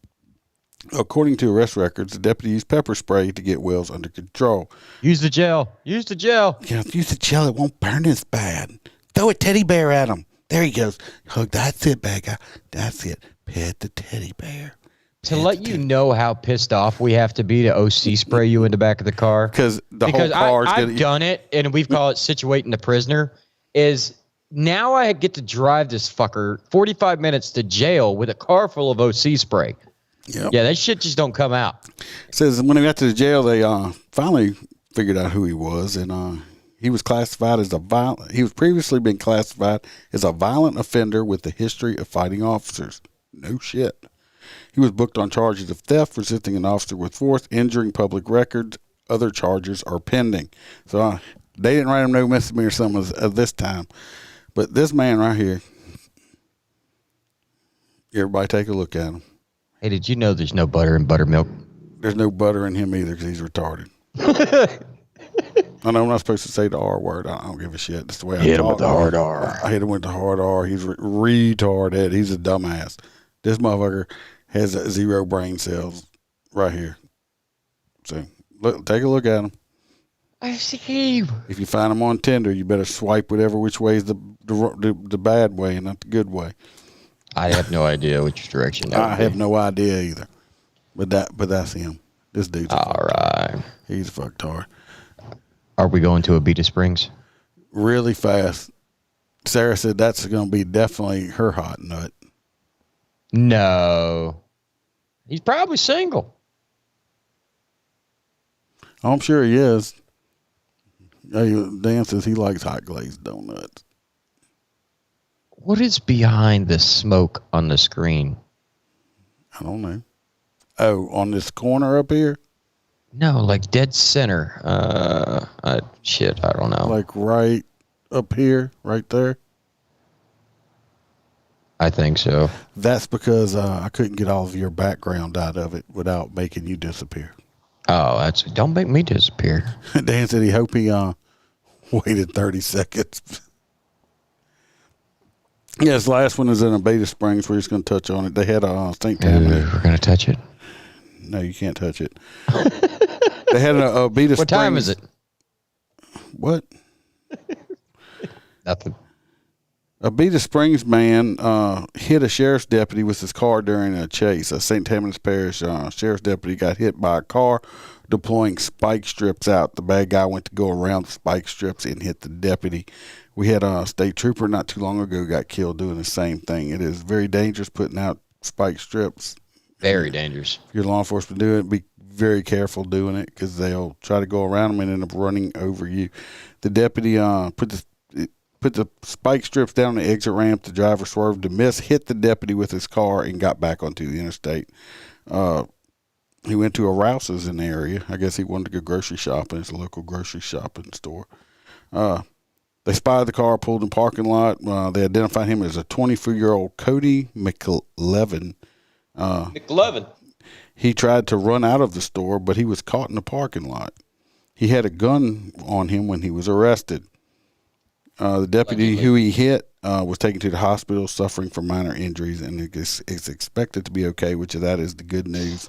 S3: According to arrest records, the deputy used pepper spray to get Wells under control.
S4: Use the gel. Use the gel.
S3: Yeah, use the gel. It won't burn as bad. Throw a teddy bear at him. There he goes. Hug. That's it, bad guy. That's it. Pet the teddy bear.
S4: To let you know how pissed off we have to be to OC spray you in the back of the car.
S3: Because whole car's
S4: I've done it, and we've called it situating the prisoner, is now I get to drive this fucker 45 minutes to jail with a car full of OC spray.
S3: Yep.
S4: Yeah, that shit just don't come out.
S3: It says when he got to the jail, they finally figured out who he was, and he was classified as he was previously been classified as a violent offender with a history of fighting officers. No shit. He was booked on charges of theft, resisting an officer with force, injuring public records. Other charges are pending. So they didn't write him no misdemeanor summons this time. But this man right here, everybody take a look at him.
S4: Hey, did you know there's no butter in buttermilk?
S3: There's no butter in him either because he's retarded. I know I'm not supposed to say the R word. I don't give a shit. That's the way I
S4: hit
S3: talk.
S4: him with the hard R.
S3: I hit him with the hard R. He's retarded. He's a dumbass. This motherfucker has 0 brain cells right here. So take a look at him.
S4: I see.
S3: If you find him on Tinder, you better swipe whatever which way is the bad way and not the good way.
S4: I have no idea which direction that
S3: I have no idea either. But that's him. This dude's
S4: all right.
S3: He's a fucktard.
S4: Are we going to Abita Springs?
S3: Really fast. Sarah said that's going to be definitely her hot nut.
S4: No. He's probably single.
S3: I'm sure he is. Dan says he likes hot glazed donuts.
S4: What is behind the smoke on the screen?
S3: I don't know. Oh, on this corner up here?
S4: No, like dead center. Shit, I don't know.
S3: Like right up here, right there?
S4: I think so.
S3: That's because I couldn't get all of your background out of it without making you disappear.
S4: Oh, don't make me disappear.
S3: Dan said he hoped he waited 30 seconds. Yes, last one is in Abita Springs. We're just going to touch on it. They had a St. Tammany.
S4: We're going to touch it?
S3: No, you can't touch it. They had a Abita Springs.
S4: What time is it?
S3: What?
S4: Nothing.
S3: Abita Springs man hit a sheriff's deputy with his car during a chase. A St. Tammany's Parish sheriff's deputy got hit by a car deploying spike strips out. The bad guy went to go around the spike strips and hit the deputy. We had a state trooper not too long ago got killed doing the same thing. It is very dangerous putting out spike strips.
S4: Very dangerous.
S3: If you're law enforcement doing it, be very careful doing it because they'll try to go around them and end up running over you. The deputy put the spike strips down the exit ramp. The driver swerved to miss, hit the deputy with his car, and got back onto the interstate. He went to a Rouse's in the area. I guess he wanted to go grocery shopping. It's a local grocery shopping store. They spotted the car, pulled in the parking lot. They identified him as a 24-year-old Cody McLevin.
S4: McLevin.
S3: He tried to run out of the store, but he was caught in the parking lot. He had a gun on him when he was arrested. The deputy who he hit was taken to the hospital suffering from minor injuries and is expected to be okay, which that is the good news.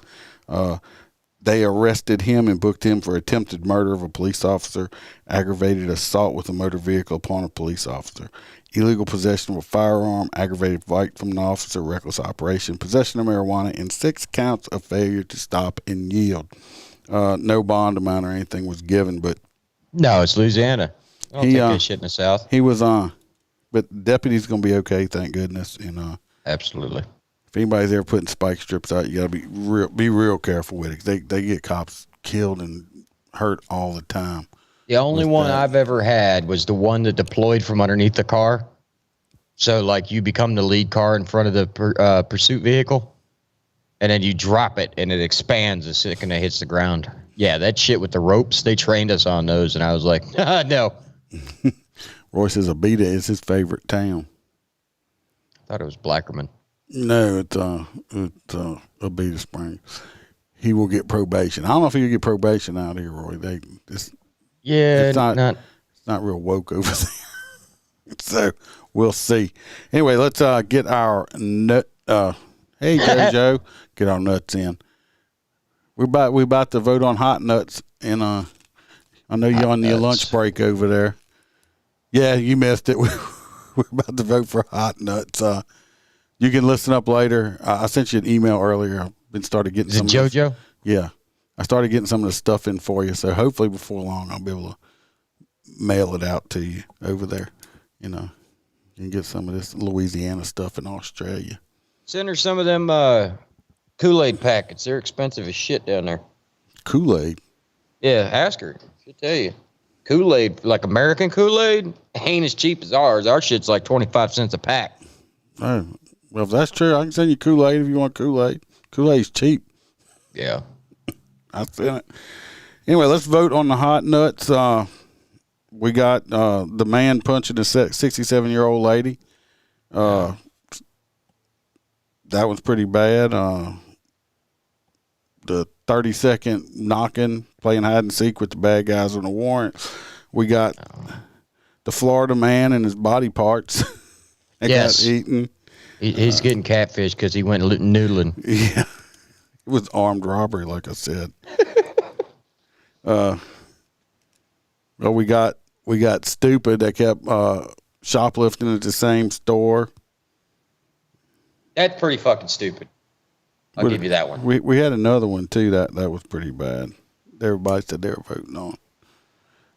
S3: They arrested him and booked him for attempted murder of a police officer, aggravated assault with a motor vehicle upon a police officer, illegal possession of a firearm, aggravated flight from an officer, reckless operation, possession of marijuana, and 6 counts of failure to stop and yield. No bond amount or anything was given, but
S4: no, it's Louisiana. I don't take that shit in the South.
S3: He was but the deputy's gonna be okay, thank goodness. And
S4: absolutely.
S3: If anybody's ever putting spike strips out, you gotta be real careful with it. They get cops killed and hurt all the time.
S4: The only one I've ever had was the one that deployed from underneath the car. So, like, you become the lead car in front of the pursuit vehicle, and then you drop it, and it expands the second it hits the ground. Yeah, that shit with the ropes, they trained us on those, and I was like, no.
S3: Roy says Abita is his favorite town.
S4: I thought it was Blackerman.
S3: No, it's Abita Springs. He will get probation. I don't know if he'll get probation out here, Roy. It's not real woke over there. So we'll see. Anyway, let's get our nut. Hey, JoJo, get our nuts in. We about to vote on hot nuts, and I know you're on your lunch break over there. Yeah, you missed it. We're about to vote for hot nuts. You can listen up later. I sent you an email earlier. I've been started getting some.
S4: JoJo?
S3: Yeah, I started getting some of the stuff in for you. So hopefully before long I'll be able to mail it out to you over there. You know, you can get some of this Louisiana stuff in Australia.
S4: Send her some of them Kool-Aid packets. They're expensive as shit down there.
S3: Kool-Aid?
S4: Yeah, ask her. She'll tell you. Kool-Aid, like American Kool-Aid, ain't as cheap as ours. Our shit's like 25 cents a pack.
S3: Oh, well, if that's true, I can send you Kool-Aid if you want Kool-Aid. Kool-Aid's cheap.
S4: Yeah.
S3: I sent it. Anyway, let's vote on the hot nuts. We got the man punching a 67-year-old lady. That one's pretty bad. The 30-second knocking, playing hide and seek with the bad guys on the warrant. We got the Florida man and his body parts.
S4: Yes.
S3: Got eaten.
S4: He's getting catfish because he went noodling.
S3: Yeah. It was armed robbery, like I said. Well, we got stupid that kept shoplifting at the same store.
S4: That's pretty fucking stupid. I'll give you that one.
S3: We had another one too that was pretty bad. Everybody said they were voting on.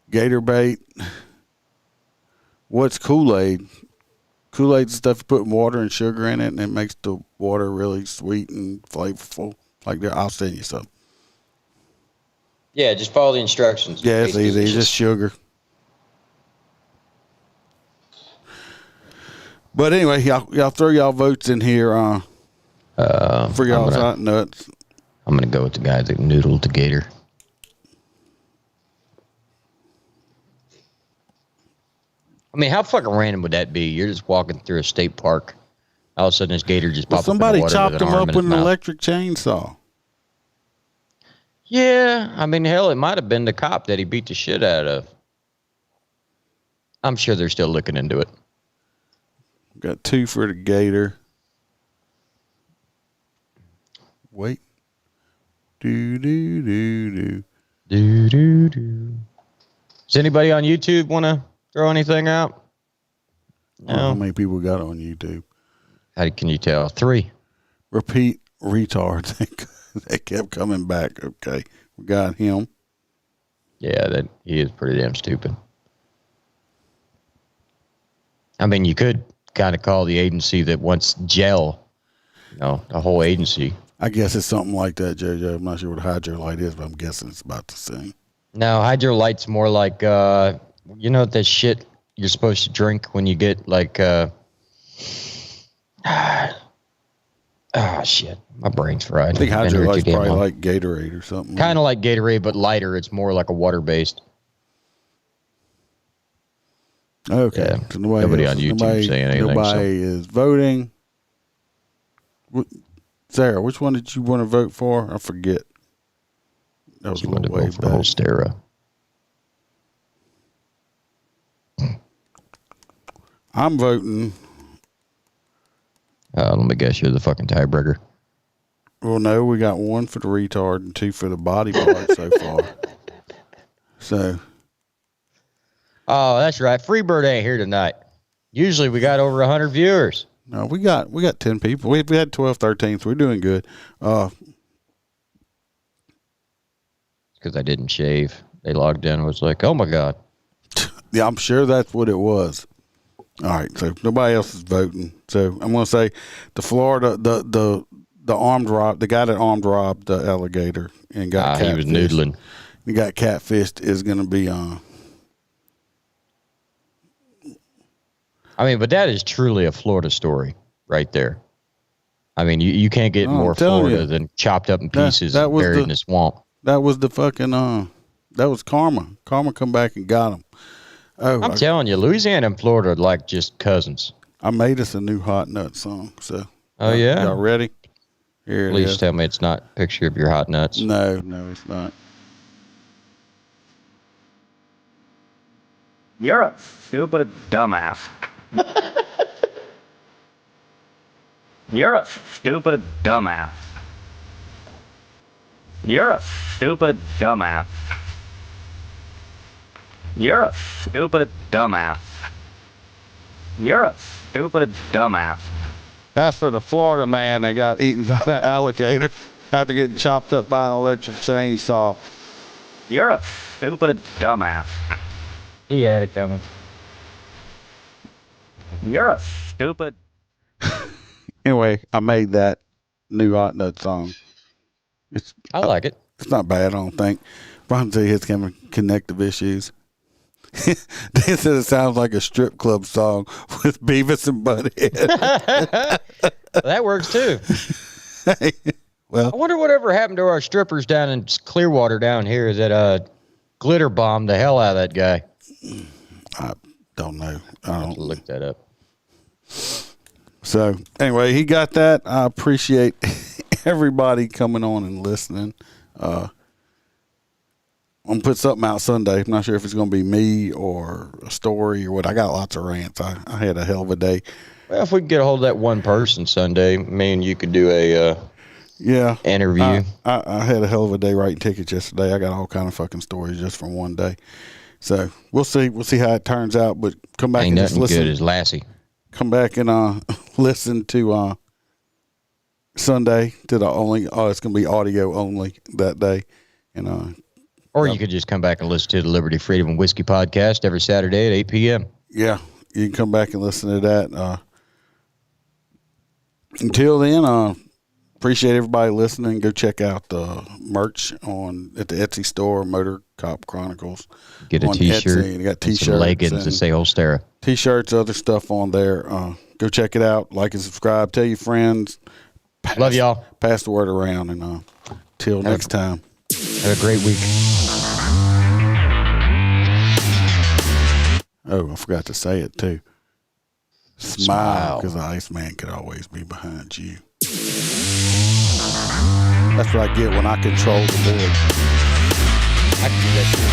S3: Gator bait. What's Kool-Aid? Kool-Aid's stuff you put water and sugar in it, and it makes the water really sweet and flavorful. Like that, I'll send you some.
S4: Yeah, just follow the instructions.
S3: Yeah, it's easy. It's just sugar. But anyway, y'all throw y'all votes in here for y'all's hot nuts.
S4: I'm gonna go with the guy that noodled the gator. I mean, how fucking random would that be? You're just walking through a state park. All of a sudden, this gator just pops up in the
S3: somebody
S4: water
S3: chopped
S4: with an
S3: him
S4: arm
S3: up
S4: in
S3: with
S4: his
S3: an
S4: mouth.
S3: electric chainsaw.
S4: Yeah, I mean, hell, it might have been the cop that he beat the shit out of. I'm sure they're still looking into it.
S3: Got 2 for the gator. Wait. Do.
S4: Does anybody on YouTube want to throw anything out? No.
S3: How many people got on YouTube?
S4: How can you tell? 3.
S3: Repeat retards. They kept coming back. Okay, we got him.
S4: Yeah, he is pretty damn stupid. I mean, you could kind of call the agency that wants jail, the whole agency.
S3: I guess it's something like that, JJ. I'm not sure what hydrolite is, but I'm guessing it's about the same.
S4: No, hydrolite's more like, that shit you're supposed to drink when you get like, shit. My brain's fried.
S3: I think hydrolite's probably like Gatorade or something.
S4: Kind of like Gatorade, but lighter. It's more like a water-based.
S3: Okay.
S4: Yeah.
S3: So
S4: nobody on YouTube saying anything.
S3: Nobody is voting. Sarah, which one did you want to vote for? I forget. That was a little way back.
S4: Holstera.
S3: I'm voting.
S4: Let me guess, you're the fucking tiebreaker.
S3: Well, no, we got 1 for the retard and 2 for the body part so far. So.
S4: Oh, that's right. Freebird ain't here tonight. Usually we got over 100 viewers.
S3: No, we got 10 people. We had 12, 13, so we're doing good.
S4: Because I didn't shave. They logged in and was like, oh my God.
S3: Yeah, I'm sure that's what it was. All right, so nobody else is voting. So I'm going to say the Florida, the armed rob, the guy that armed robbed the alligator and got catfished. He was
S4: noodling.
S3: He got catfished is going to be on.
S4: I mean, but that is truly a Florida story right there. I mean, you can't get more Florida than chopped up in pieces and buried in the swamp.
S3: That was the fucking, that was karma. Karma come back and got him. Oh,
S4: I'm telling you, Louisiana and Florida are like just cousins.
S3: I made us a new hot nut song. So.
S4: Oh, yeah?
S3: Y'all ready? Here it is.
S4: Please tell me it's not a picture of your hot nuts.
S3: No, it's not.
S21: You're a stupid dumbass. You're a stupid dumbass. You're a stupid dumbass. You're a stupid dumbass. You're a stupid dumbass. That's for the Florida man that got eaten by that alligator after getting chopped up by an electric chainsaw. You're a stupid dumbass. He had it coming. You're a stupid.
S3: Anyway, I made that new Hot Nut song.
S4: I like it.
S3: It's not bad, I don't think. Brian said he has kind of connective issues. Dan said it sounds like a strip club song with Beavis and Butthead.
S4: That works too.
S3: Well,
S4: I wonder whatever happened to our strippers down in Clearwater down here that glitter bombed the hell out of that guy.
S3: I don't know. I don't
S4: look that up.
S3: So anyway, he got that. I appreciate everybody coming on and listening. I'm gonna put something out Sunday. I'm not sure if it's gonna be me or a story or what. I got lots of rants. I had a hell of a day.
S4: Well, if we can get a hold of that one person Sunday, me and you could do a interview.
S3: I had a hell of a day writing tickets yesterday. I got all kind of fucking stories just from one day. So we'll see. We'll see how it turns out. But come back
S4: Ain't
S3: and just
S4: nothing
S3: listen.
S4: good as Lassie.
S3: Come back and listen to Sunday to the only. It's gonna be audio only that day, and
S4: or you could just come back and listen to the Liberty, Freedom, and Whiskey podcast every Saturday at 8 p.m.
S3: Yeah, you can come back and listen to that. Until then, appreciate everybody listening. Go check out the merch at the Etsy store, Motor Cop Chronicles.
S4: Get a T-shirt.
S3: Etsy. You got
S4: and
S3: T-shirts,
S4: some leggings that say Holstera.
S3: T-shirts, other stuff on there. Go check it out. Like and subscribe. Tell your friends.
S4: Love y'all.
S3: Pass the word around, and till next time.
S4: Have a great week.
S3: Oh, I forgot to say it too. Smile, because the Iceman could always be behind you. That's what I get when I control the board.
S4: I can do that too.